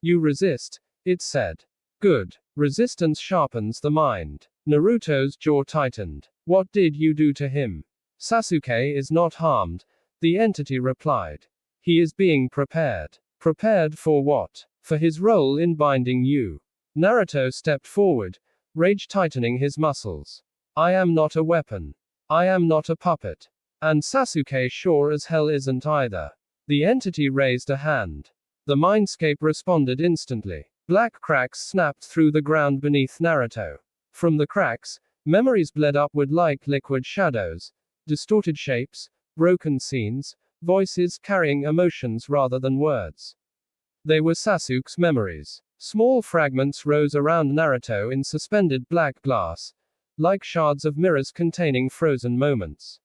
You resist, it said. Good. Resistance sharpens the mind. Naruto's jaw tightened. What did you do to him? Sasuke is not harmed, the entity replied. He is being prepared. Prepared for what? For his role in binding you. Naruto stepped forward, rage tightening his muscles. I am not a weapon. I am not a puppet. And Sasuke sure as hell isn't either. The entity raised a hand. The mindscape responded instantly. Black cracks snapped through the ground beneath Naruto. From the cracks, memories bled upward like liquid shadows, distorted shapes, broken scenes, voices carrying emotions rather than words. They were Sasuke's memories. Small fragments rose around Naruto in suspended black glass, like shards of mirrors containing frozen moments.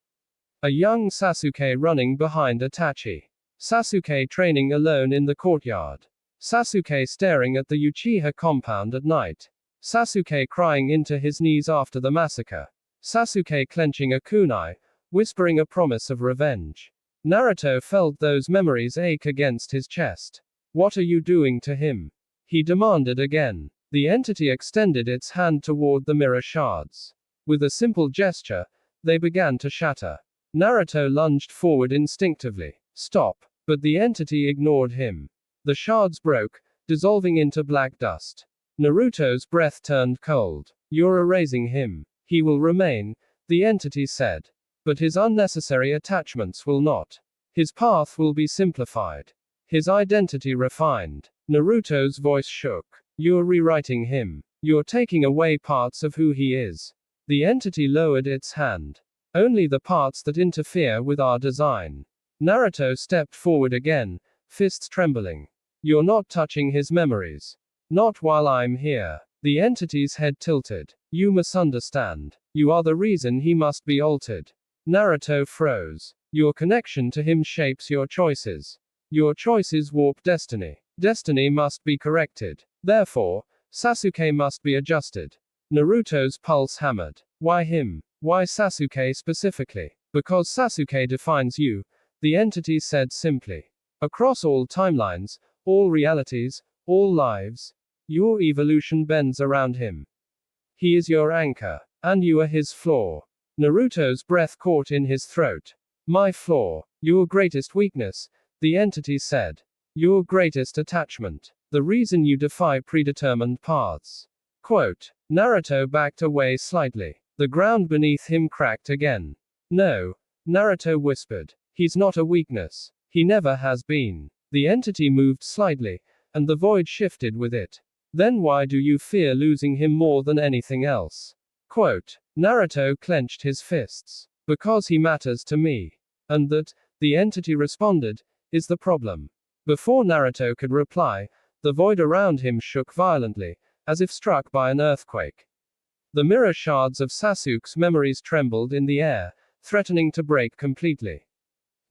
A young Sasuke running behind Itachi. Sasuke training alone in the courtyard. Sasuke staring at the Uchiha compound at night. Sasuke crying into his knees after the massacre. Sasuke clenching a kunai, whispering a promise of revenge. Naruto felt those memories ache against his chest. What are you doing to him? He demanded again. The entity extended its hand toward the mirror shards. With a simple gesture, they began to shatter. Naruto lunged forward instinctively. Stop. But the entity ignored him. The shards broke, dissolving into black dust. Naruto's breath turned cold. You're erasing him. He will remain, the entity said. But his unnecessary attachments will not. His path will be simplified. His identity refined. Naruto's voice shook. You're rewriting him. You're taking away parts of who he is. The entity lowered its hand. Only the parts that interfere with our design. Naruto stepped forward again, fists trembling. You're not touching his memories. Not while I'm here. The entity's head tilted. You misunderstand. You are the reason he must be altered. Naruto froze. Your connection to him shapes your choices. Your choices warp destiny. Destiny must be corrected. Therefore, Sasuke must be adjusted. Naruto's pulse hammered. Why him? Why Sasuke specifically? Because Sasuke defines you, the entity said simply. Across all timelines, all realities, all lives, your evolution bends around him. He is your anchor, and you are his flaw. Naruto's breath caught in his throat. My flaw, your greatest weakness, the entity said. Your greatest attachment. The reason you defy predetermined paths. Quote. Naruto backed away slightly. The ground beneath him cracked again. No. Naruto whispered. He's not a weakness. He never has been. The entity moved slightly, and the void shifted with it. Then why do you fear losing him more than anything else? Quote. Naruto clenched his fists. Because he matters to me. And that, the entity responded, is the problem. Before Naruto could reply, the void around him shook violently, as if struck by an earthquake. The mirror shards of Sasuke's memories trembled in the air, threatening to break completely.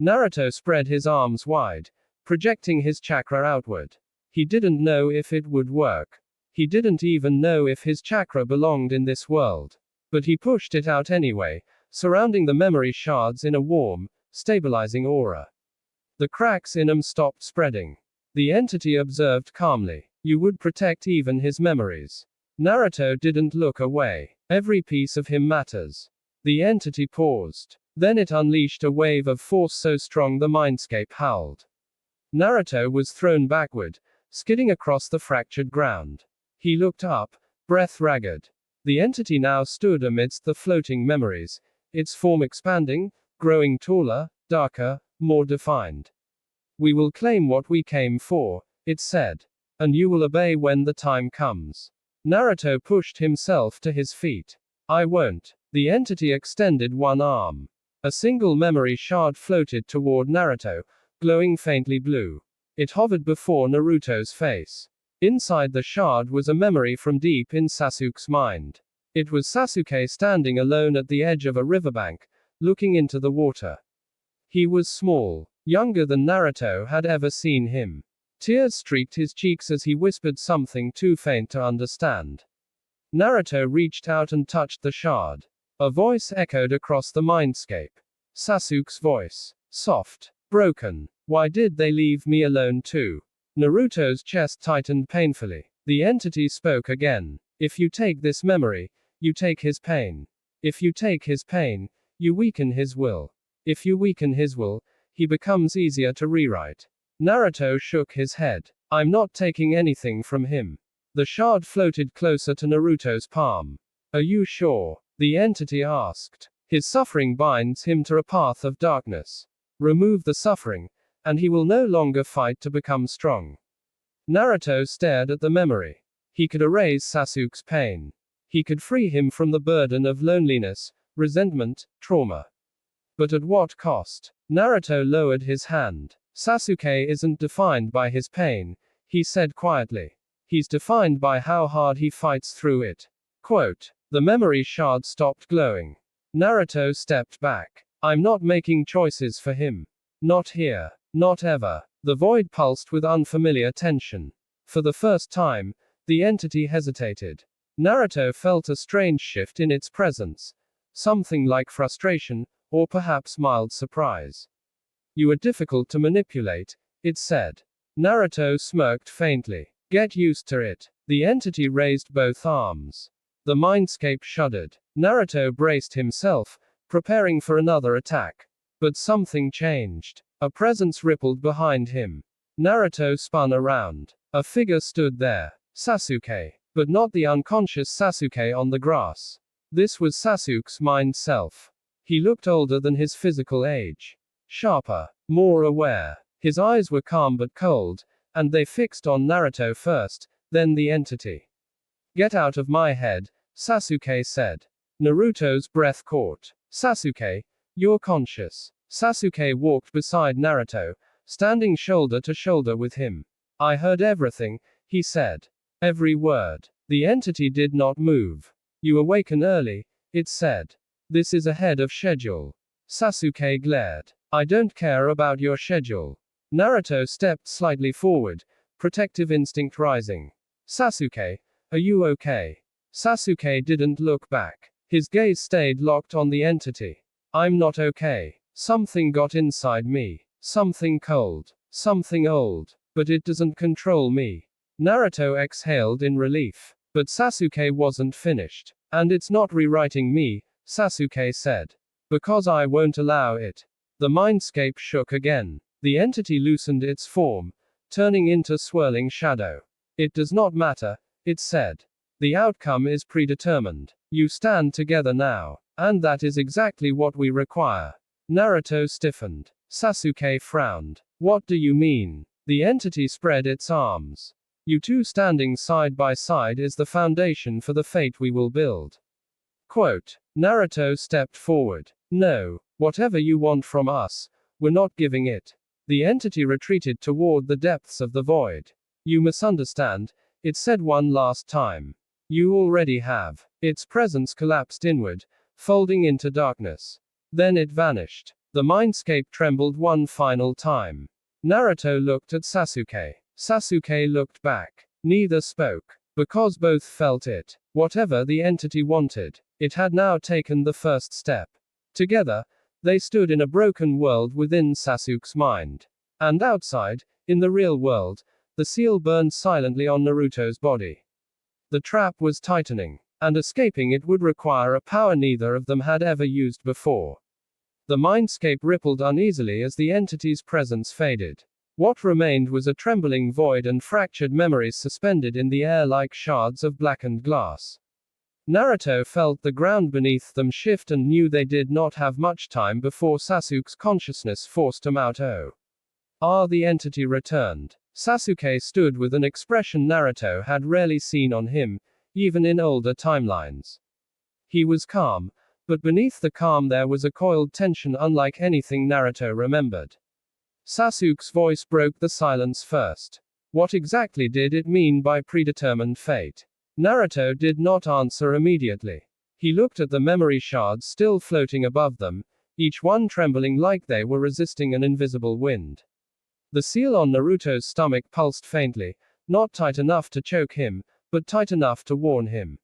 Naruto spread his arms wide, projecting his chakra outward. He didn't know if it would work. He didn't even know if his chakra belonged in this world. But he pushed it out anyway, surrounding the memory shards in a warm, stabilizing aura. The cracks in them stopped spreading. The entity observed calmly. You would protect even his memories. Naruto didn't look away. Every piece of him matters. The entity paused. Then it unleashed a wave of force so strong the mindscape howled. Naruto was thrown backward, skidding across the fractured ground. He looked up, breath ragged. The entity now stood amidst the floating memories, its form expanding, growing taller, darker, more defined. We will claim what we came for, it said. And you will obey when the time comes. Naruto pushed himself to his feet. I won't. The entity extended one arm. A single memory shard floated toward Naruto, glowing faintly blue. It hovered before Naruto's face. Inside the shard was a memory from deep in Sasuke's mind. It was Sasuke standing alone at the edge of a riverbank, looking into the water. He was small, younger than Naruto had ever seen him. Tears streaked his cheeks as he whispered something too faint to understand. Naruto reached out and touched the shard. A voice echoed across the mindscape. Sasuke's voice. Soft. Broken. Why did they leave me alone too? Naruto's chest tightened painfully. The entity spoke again. If you take this memory, you take his pain. If you take his pain, you weaken his will. If you weaken his will, he becomes easier to rewrite. Naruto shook his head. I'm not taking anything from him. The shard floated closer to Naruto's palm. Are you sure? The entity asked. His suffering binds him to a path of darkness. Remove the suffering, and he will no longer fight to become strong. Naruto stared at the memory. He could erase Sasuke's pain. He could free him from the burden of loneliness, resentment, trauma. But at what cost? Naruto lowered his hand. Sasuke isn't defined by his pain, he said quietly. He's defined by how hard he fights through it. Quote. The memory shard stopped glowing. Naruto stepped back. I'm not making choices for him. Not here. Not ever. The void pulsed with unfamiliar tension. For the first time, the entity hesitated. Naruto felt a strange shift in its presence. Something like frustration, or perhaps mild surprise. You are difficult to manipulate, it said. Naruto smirked faintly. Get used to it. The entity raised both arms. The mindscape shuddered. Naruto braced himself, preparing for another attack. But something changed. A presence rippled behind him. Naruto spun around. A figure stood there. Sasuke. But not the unconscious Sasuke on the grass. This was Sasuke's mind self. He looked older than his physical age. Sharper. More aware. His eyes were calm but cold, and they fixed on Naruto first, then the entity. Get out of my head, Sasuke said. Naruto's breath caught. Sasuke, you're conscious. Sasuke walked beside Naruto, standing shoulder to shoulder with him. I heard everything, he said. Every word. The entity did not move. You awaken early, it said. This is ahead of schedule. Sasuke glared. I don't care about your schedule. Naruto stepped slightly forward, protective instinct rising. Sasuke, are you okay? Sasuke didn't look back. His gaze stayed locked on the entity. I'm not okay. Something got inside me. Something cold. Something old. But it doesn't control me. Naruto exhaled in relief. But Sasuke wasn't finished. And it's not rewriting me, Sasuke said. Because I won't allow it. The mindscape shook again. The entity loosened its form, turning into swirling shadow. It does not matter, it said. The outcome is predetermined. You stand together now. And that is exactly what we require. Naruto stiffened. Sasuke frowned. What do you mean? The entity spread its arms. You two standing side by side is the foundation for the fate we will build. Quote. Naruto stepped forward. No. Whatever you want from us, we're not giving it. The entity retreated toward the depths of the void. You misunderstand, it said one last time. You already have. Its presence collapsed inward, folding into darkness. Then it vanished. The mindscape trembled one final time. Naruto looked at Sasuke. Sasuke looked back. Neither spoke. Because both felt it. Whatever the entity wanted, it had now taken the first step. Together, they stood in a broken world within Sasuke's mind. And outside, in the real world, the seal burned silently on Naruto's body. The trap was tightening, and escaping it would require a power neither of them had ever used before. The mindscape rippled uneasily as the entity's presence faded. What remained was a trembling void and fractured memories suspended in the air like shards of blackened glass. Naruto felt the ground beneath them shift and knew they did not have much time before Sasuke's consciousness forced him out. The entity returned. Sasuke stood with an expression Naruto had rarely seen on him, even in older timelines. He was calm, but beneath the calm there was a coiled tension unlike anything Naruto remembered. Sasuke's voice broke the silence first. What exactly did it mean by predetermined fate? Naruto did not answer immediately. He looked at the memory shards still floating above them, each one trembling like they were resisting an invisible wind. The seal on Naruto's stomach pulsed faintly, not tight enough to choke him, but tight enough to warn him.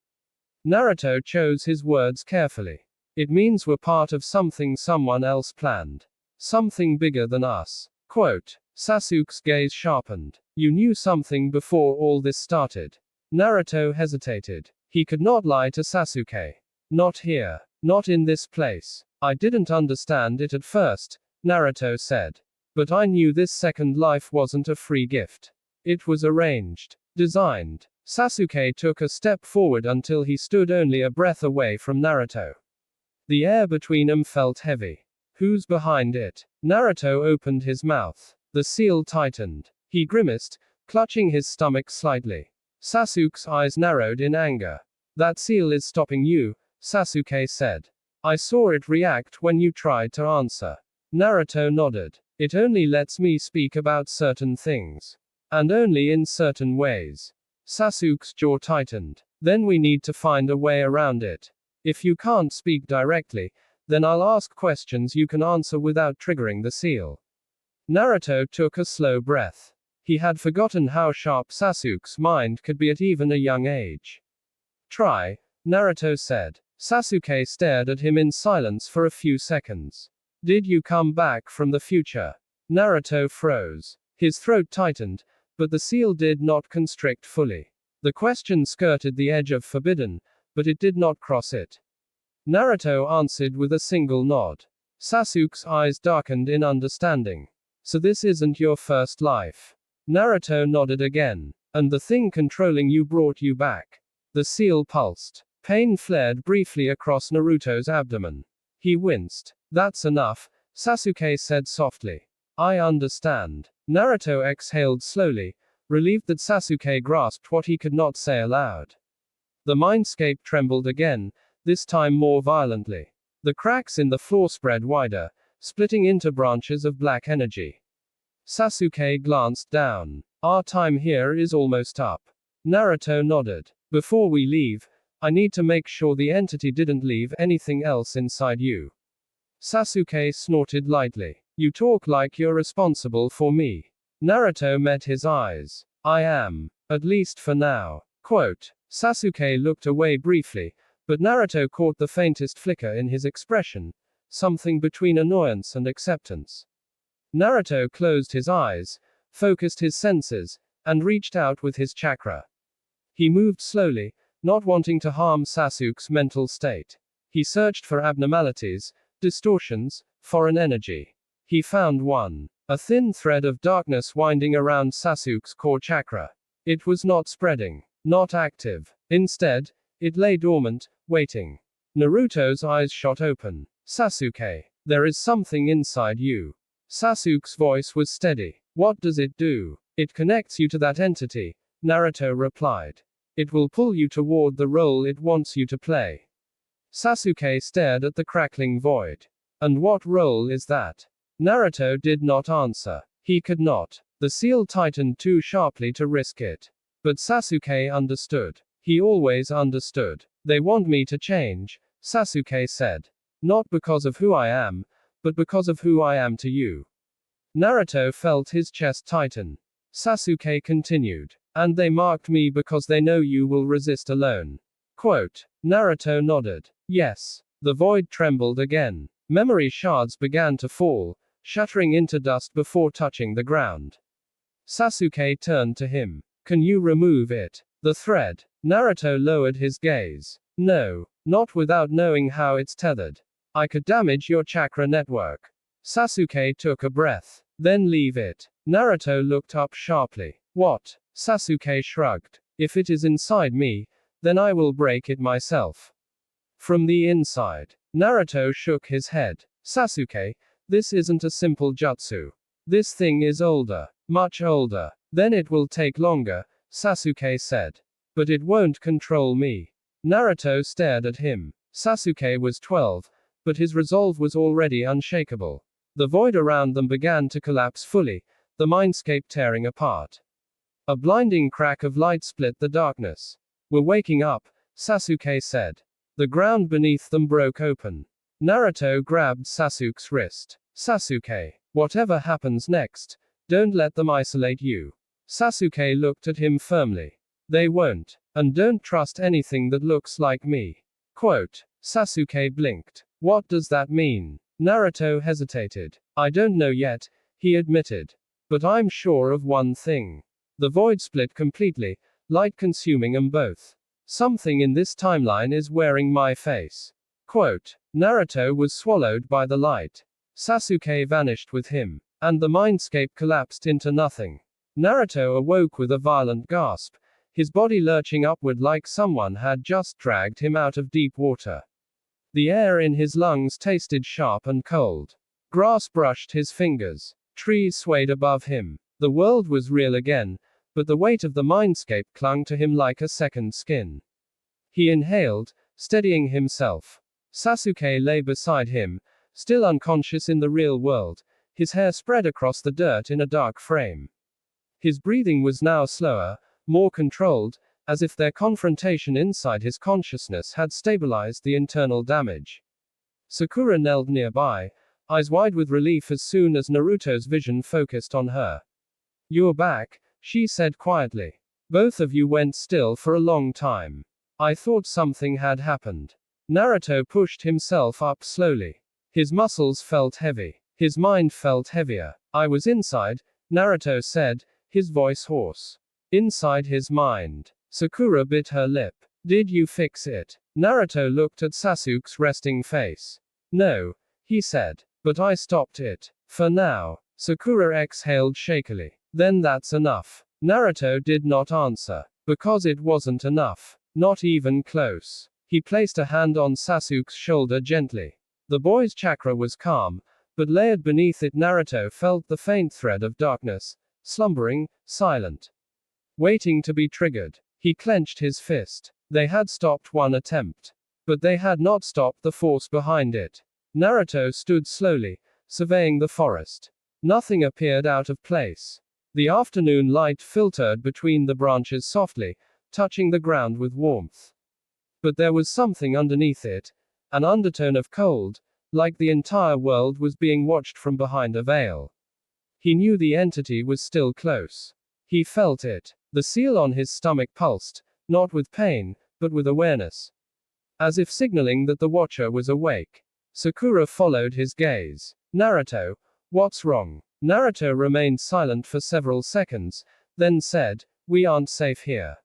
Naruto chose his words carefully. It means we're part of something someone else planned. Something bigger than us. Quote. Sasuke's gaze sharpened. You knew something before all this started. Naruto hesitated. He could not lie to Sasuke. Not here. Not in this place. I didn't understand it at first, Naruto said. But I knew this second life wasn't a free gift. It was arranged. Designed. Sasuke took a step forward until he stood only a breath away from Naruto. The air between them felt heavy. Who's behind it? Naruto opened his mouth. The seal tightened. He grimaced, clutching his stomach slightly. Sasuke's eyes narrowed in anger. That seal is stopping you, Sasuke said. I saw it react when you tried to answer. Naruto nodded. It only lets me speak about certain things. And only in certain ways. Sasuke's jaw tightened. Then we need to find a way around it. If you can't speak directly, then I'll ask questions you can answer without triggering the seal. Naruto took a slow breath. He had forgotten how sharp Sasuke's mind could be at even a young age. Try, Naruto said. Sasuke stared at him in silence for a few seconds. Did you come back from the future? Naruto froze. His throat tightened, but the seal did not constrict fully. The question skirted the edge of forbidden, but it did not cross it. Naruto answered with a single nod. Sasuke's eyes darkened in understanding. So this isn't your first life. Naruto nodded again. And the thing controlling you brought you back. The seal pulsed. Pain flared briefly across Naruto's abdomen. He winced. That's enough, Sasuke said softly. I understand. Naruto exhaled slowly, relieved that Sasuke grasped what he could not say aloud. The mindscape trembled again, this time more violently. The cracks in the floor spread wider, splitting into branches of black energy. Sasuke glanced down. Our time here is almost up. Naruto nodded. Before we leave, I need to make sure the entity didn't leave anything else inside you. Sasuke snorted lightly. You talk like you're responsible for me. Naruto met his eyes. I am. At least for now. Quote. Sasuke looked away briefly, but Naruto caught the faintest flicker in his expression. Something between annoyance and acceptance. Naruto closed his eyes, focused his senses, and reached out with his chakra. He moved slowly, not wanting to harm Sasuke's mental state. He searched for abnormalities, distortions, foreign energy. He found one. A thin thread of darkness winding around Sasuke's core chakra. It was not spreading, not active. Instead, it lay dormant, waiting. Naruto's eyes shot open. Sasuke, there is something inside you. Sasuke's voice was steady. What does it do? It connects you to that entity, Naruto replied. It will pull you toward the role it wants you to play. Sasuke stared at the crackling void. And what role is that? Naruto did not answer. He could not. The seal tightened too sharply to risk it. But Sasuke understood. He always understood. They want me to change, Sasuke said. Not because of who I am, but because of who I am to you. Naruto felt his chest tighten. Sasuke continued. And they marked me because they know you will resist alone. Quote. Naruto nodded. Yes. The void trembled again. Memory shards began to fall, shattering into dust before touching the ground. Sasuke turned to him. Can you remove it? The thread. Naruto lowered his gaze. No. Not without knowing how it's tethered. I could damage your chakra network. Sasuke took a breath. Then leave it. Naruto looked up sharply. What? Sasuke shrugged. If it is inside me, then I will break it myself. From the inside. Naruto shook his head. Sasuke, this isn't a simple jutsu. This thing is older. Much older. Then it will take longer, Sasuke said. But it won't control me. Naruto stared at him. Sasuke was 12, but his resolve was already unshakable. The void around them began to collapse fully, the mindscape tearing apart. A blinding crack of light split the darkness. We're waking up, Sasuke said. The ground beneath them broke open. Naruto grabbed Sasuke's wrist. Sasuke, whatever happens next, don't let them isolate you. Sasuke looked at him firmly. They won't. And don't trust anything that looks like me. Quote. Sasuke blinked. What does that mean? Naruto hesitated. I don't know yet, he admitted. But I'm sure of one thing. The void split completely, light consuming them both. Something in this timeline is wearing my face. Quote. Naruto was swallowed by the light. Sasuke vanished with him. And the mindscape collapsed into nothing. Naruto awoke with a violent gasp, his body lurching upward like someone had just dragged him out of deep water. The air in his lungs tasted sharp and cold. Grass brushed his fingers. Trees swayed above him. The world was real again, but the weight of the mindscape clung to him like a second skin. He inhaled, steadying himself. Sasuke lay beside him, still unconscious in the real world, his hair spread across the dirt in a dark frame. His breathing was now slower, more controlled, as if their confrontation inside his consciousness had stabilized the internal damage. Sakura knelt nearby, eyes wide with relief as soon as Naruto's vision focused on her. You're back, she said quietly. Both of you went still for a long time. I thought something had happened. Naruto pushed himself up slowly. His muscles felt heavy. His mind felt heavier. I was inside, Naruto said, his voice hoarse. Inside his mind. Sakura bit her lip. Did you fix it? Naruto looked at Sasuke's resting face. No, he said. But I stopped it. For now. Sakura exhaled shakily. Then that's enough. Naruto did not answer. Because it wasn't enough. Not even close. He placed a hand on Sasuke's shoulder gently. The boy's chakra was calm, but layered beneath it Naruto felt the faint thread of darkness, slumbering, silent. Waiting to be triggered. He clenched his fist. They had stopped one attempt. But they had not stopped the force behind it. Naruto stood slowly, surveying the forest. Nothing appeared out of place. The afternoon light filtered between the branches softly, touching the ground with warmth. But there was something underneath it, an undertone of cold, like the entire world was being watched from behind a veil. He knew the entity was still close. He felt it. The seal on his stomach pulsed, not with pain, but with awareness. As if signaling that the watcher was awake. Sakura followed his gaze. Naruto, what's wrong? Naruto remained silent for several seconds, then said, we aren't safe here.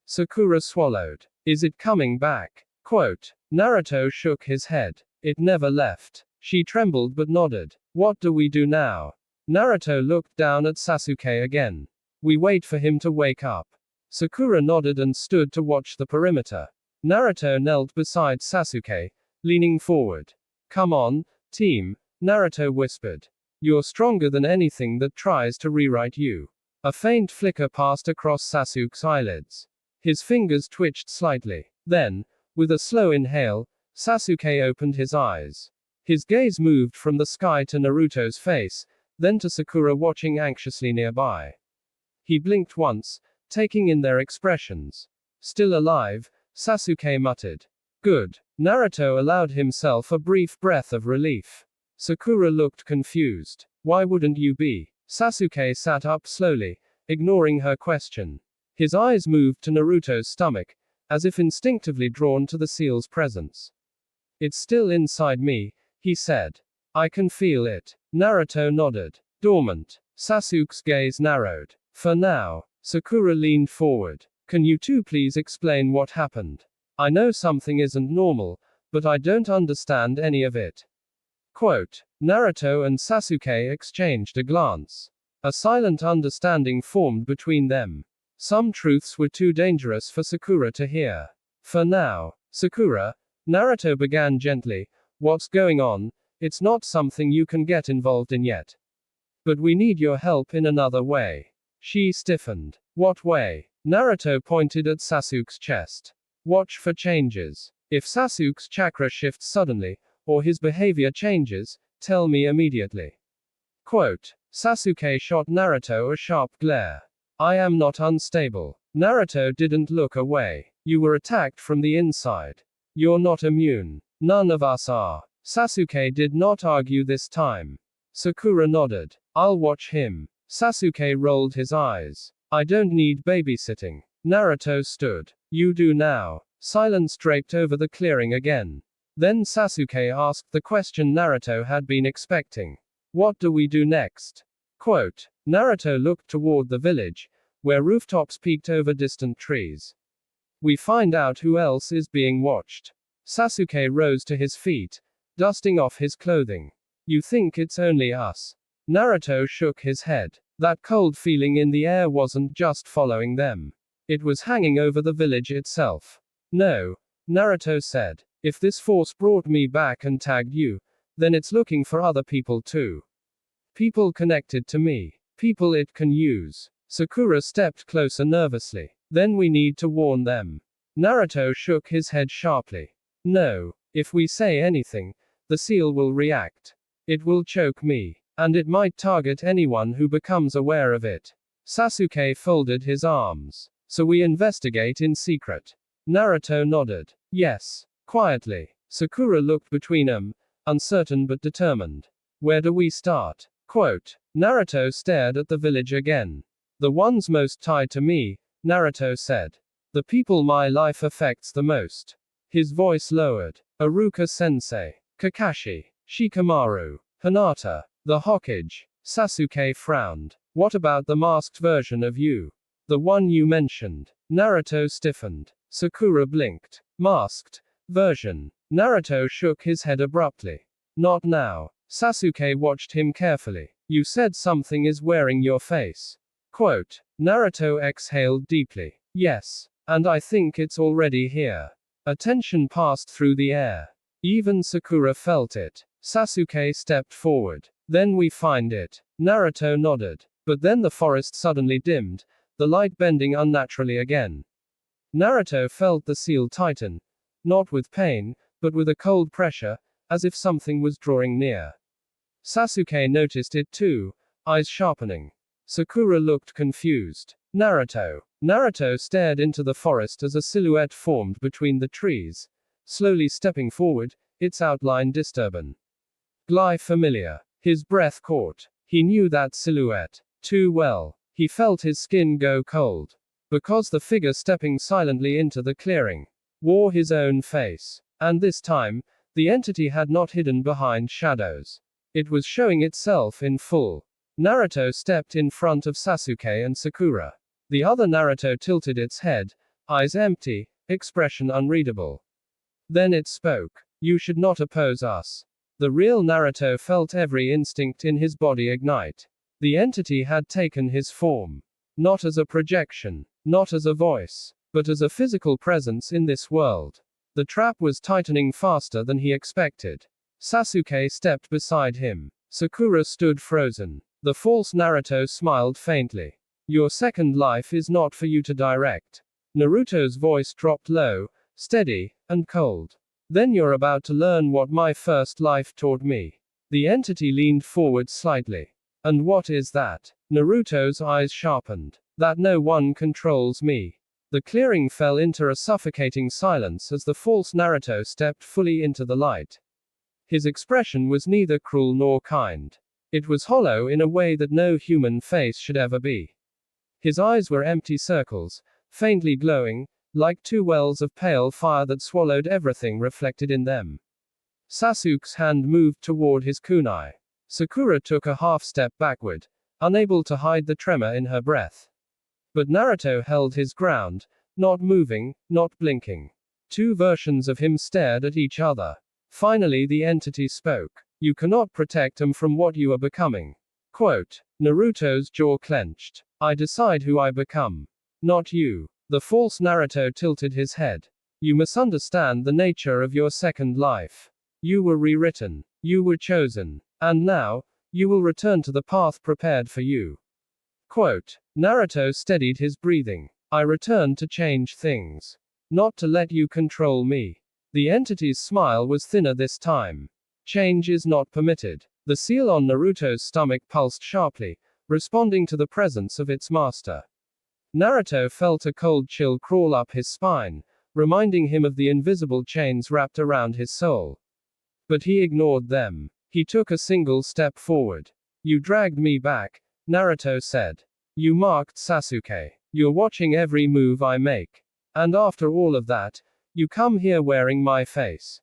Sakura swallowed. Is it coming back? Quote. Naruto shook his head. It never left. She trembled but nodded. What do we do now? Naruto looked down at Sasuke again. We wait for him to wake up. Sakura nodded and stood to watch the perimeter. Naruto knelt beside Sasuke, leaning forward. Come on, team, Naruto whispered. You're stronger than anything that tries to rewrite you. A faint flicker passed across Sasuke's eyelids. His fingers twitched slightly. Then, with a slow inhale, Sasuke opened his eyes. His gaze moved from the sky to Naruto's face, then to Sakura watching anxiously nearby. He blinked once, taking in their expressions. Still alive, Sasuke muttered. Good. Naruto allowed himself a brief breath of relief. Sakura looked confused. Why wouldn't you be? Sasuke sat up slowly, ignoring her question. His eyes moved to Naruto's stomach, as if instinctively drawn to the seal's presence. It's still inside me, he said. I can feel it. Naruto nodded. Dormant. Sasuke's gaze narrowed. For now. Sakura leaned forward. Can you two please explain what happened? I know something isn't normal, but I don't understand any of it. Quote. Naruto and Sasuke exchanged a glance. A silent understanding formed between them. Some truths were too dangerous for Sakura to hear. For now. Sakura, Naruto began gently, what's going on? It's not something you can get involved in yet. But we need your help in another way. She stiffened. What way? Naruto pointed at Sasuke's chest. Watch for changes. If Sasuke's chakra shifts suddenly, or his behavior changes, tell me immediately. Quote. Sasuke shot Naruto a sharp glare. I am not unstable. Naruto didn't look away. You were attacked from the inside. You're not immune. None of us are. Sasuke did not argue this time. Sakura nodded. I'll watch him. Sasuke rolled his eyes. I don't need babysitting. Naruto stood. You do now. Silence draped over the clearing again. Then Sasuke asked the question Naruto had been expecting. What do we do next? Quote. Naruto looked toward the village, where rooftops peeked over distant trees. We find out who else is being watched. Sasuke rose to his feet, dusting off his clothing. You think it's only us? Naruto shook his head. That cold feeling in the air wasn't just following them. It was hanging over the village itself. No, Naruto said. If this force brought me back and tagged you, then it's looking for other people too. People connected to me. People it can use. Sakura stepped closer nervously. Then we need to warn them. Naruto shook his head sharply. No, if we say anything, the seal will react. It will choke me. And it might target anyone who becomes aware of it. Sasuke folded his arms. So we investigate in secret. Naruto nodded. Yes. Quietly. Sakura looked between them, uncertain but determined. Where do we start? Quote. Naruto stared at the village again. The ones most tied to me, Naruto said. The people my life affects the most. His voice lowered. Iruka-sensei. Kakashi. Shikamaru. Hinata. The Hokage. Sasuke frowned. What about the masked version of you? The one you mentioned. Naruto stiffened. Sakura blinked. Masked version. Naruto shook his head abruptly. Not now. Sasuke watched him carefully. You said something is wearing your face. Quote. Naruto exhaled deeply. Yes. And I think it's already here. A tension passed through the air. Even Sakura felt it. Sasuke stepped forward. Then we find it. Naruto nodded. But then the forest suddenly dimmed, the light bending unnaturally again. Naruto felt the seal tighten. Not with pain, but with a cold pressure, as if something was drawing near. Sasuke noticed it too, eyes sharpening. Sakura looked confused. Naruto. Naruto stared into the forest as a silhouette formed between the trees, slowly stepping forward, its outline disturbing. Gly familiar. His breath caught. He knew that silhouette too well. He felt his skin go cold. Because the figure stepping silently into the clearing wore his own face. And this time, the entity had not hidden behind shadows. It was showing itself in full. Naruto stepped in front of Sasuke and Sakura. The other Naruto tilted its head, eyes empty, expression unreadable. Then it spoke. You should not oppose us. The real Naruto felt every instinct in his body ignite. The entity had taken his form. Not as a projection. Not as a voice. But as a physical presence in this world. The trap was tightening faster than he expected. Sasuke stepped beside him. Sakura stood frozen. The false Naruto smiled faintly. Your second life is not for you to direct. Naruto's voice dropped low, steady, and cold. Then you're about to learn what my first life taught me. The entity leaned forward slightly. And what is that? Naruto's eyes sharpened. That no one controls me. The clearing fell into a suffocating silence as the false Naruto stepped fully into the light. His expression was neither cruel nor kind. It was hollow in a way that no human face should ever be. His eyes were empty circles, faintly glowing, like two wells of pale fire that swallowed everything reflected in them. Sasuke's hand moved toward his kunai. Sakura took a half step backward, unable to hide the tremor in her breath. But Naruto held his ground, not moving, not blinking. Two versions of him stared at each other. Finally the entity spoke. You cannot protect him from what you are becoming. Quote. Naruto's jaw clenched. I decide who I become. Not you. The false Naruto tilted his head. You misunderstand the nature of your second life. You were rewritten. You were chosen. And now, you will return to the path prepared for you. Quote. Naruto steadied his breathing. I returned to change things. Not to let you control me. The entity's smile was thinner this time. Change is not permitted. The seal on Naruto's stomach pulsed sharply, responding to the presence of its master. Naruto felt a cold chill crawl up his spine, reminding him of the invisible chains wrapped around his soul. But he ignored them. He took a single step forward. You dragged me back, Naruto said. You marked Sasuke. You're watching every move I make. And after all of that, you come here wearing my face.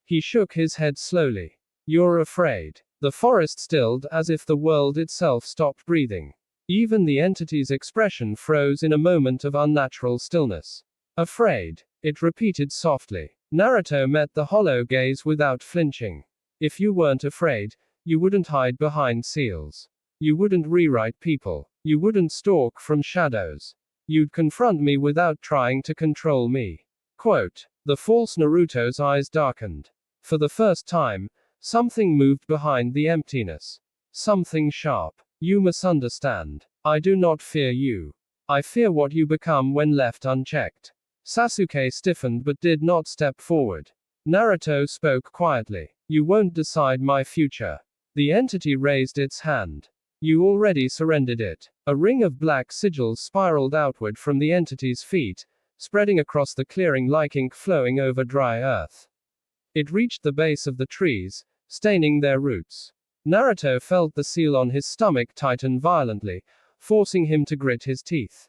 He shook his head slowly. You're afraid. The forest stilled as if the world itself stopped breathing. Even the entity's expression froze in a moment of unnatural stillness. Afraid, it repeated softly. Naruto met the hollow gaze without flinching. If you weren't afraid, you wouldn't hide behind seals. You wouldn't rewrite people. You wouldn't stalk from shadows. You'd confront me without trying to control me. Quote. The false Naruto's eyes darkened. For the first time, something moved behind the emptiness. Something sharp. You misunderstand. I do not fear you. I fear what you become when left unchecked. Sasuke stiffened but did not step forward. Naruto spoke quietly. You won't decide my future. The entity raised its hand. You already surrendered it. A ring of black sigils spiraled outward from the entity's feet, spreading across the clearing like ink flowing over dry earth. It reached the base of the trees, staining their roots. Naruto felt the seal on his stomach tighten violently, forcing him to grit his teeth.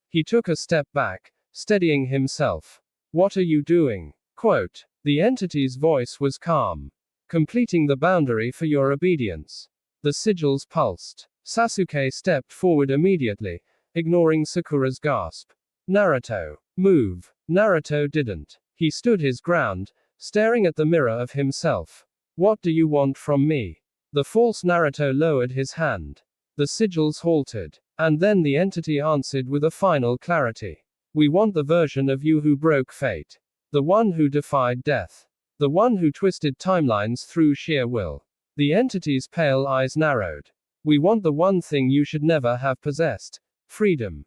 He took a step back, steadying himself. What are you doing? Quote. The entity's voice was calm. Completing the boundary for your obedience. The sigils pulsed. Sasuke stepped forward immediately, ignoring Sakura's gasp. Naruto, move. Naruto didn't. He stood his ground, staring at the mirror of himself. What do you want from me? The false Naruto lowered his hand. The sigils halted. And then the entity answered with a final clarity. We want the version of you who broke fate. The one who defied death. The one who twisted timelines through sheer will. The entity's pale eyes narrowed. We want the one thing you should never have possessed. Freedom.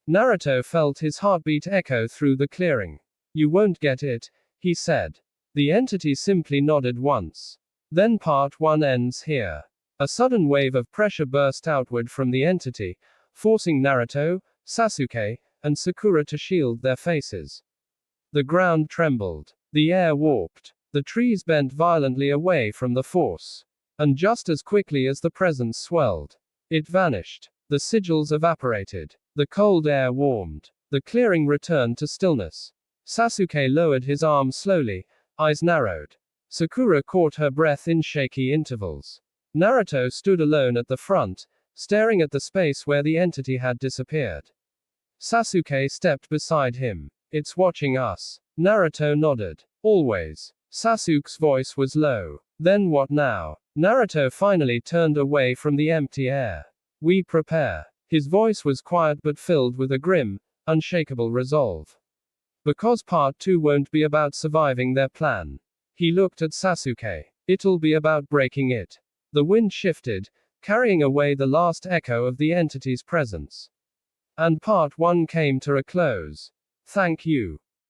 Naruto felt his heartbeat echo through the clearing. You won't get it, he said. The entity simply nodded once. Then part 1 ends here. A sudden wave of pressure burst outward from the entity, forcing Naruto, Sasuke, and Sakura to shield their faces. The ground trembled. The air warped. The trees bent violently away from the force. And just as quickly as the presence swelled, it vanished. The sigils evaporated. The cold air warmed. The clearing returned to stillness. Sasuke lowered his arm slowly, eyes narrowed. Sakura caught her breath in shaky intervals. Naruto stood alone at the front, staring at the space where the entity had disappeared. Sasuke stepped beside him. It's watching us. Naruto nodded. Always. Sasuke's voice was low. Then what now? Naruto finally turned away from the empty air. We prepare. His voice was quiet but filled with a grim, unshakable resolve. Because part 2 won't be about surviving their plan. He looked at Sasuke. It'll be about breaking it. The wind shifted, carrying away the last echo of the entity's presence. And part 1 came to a close. Thank you.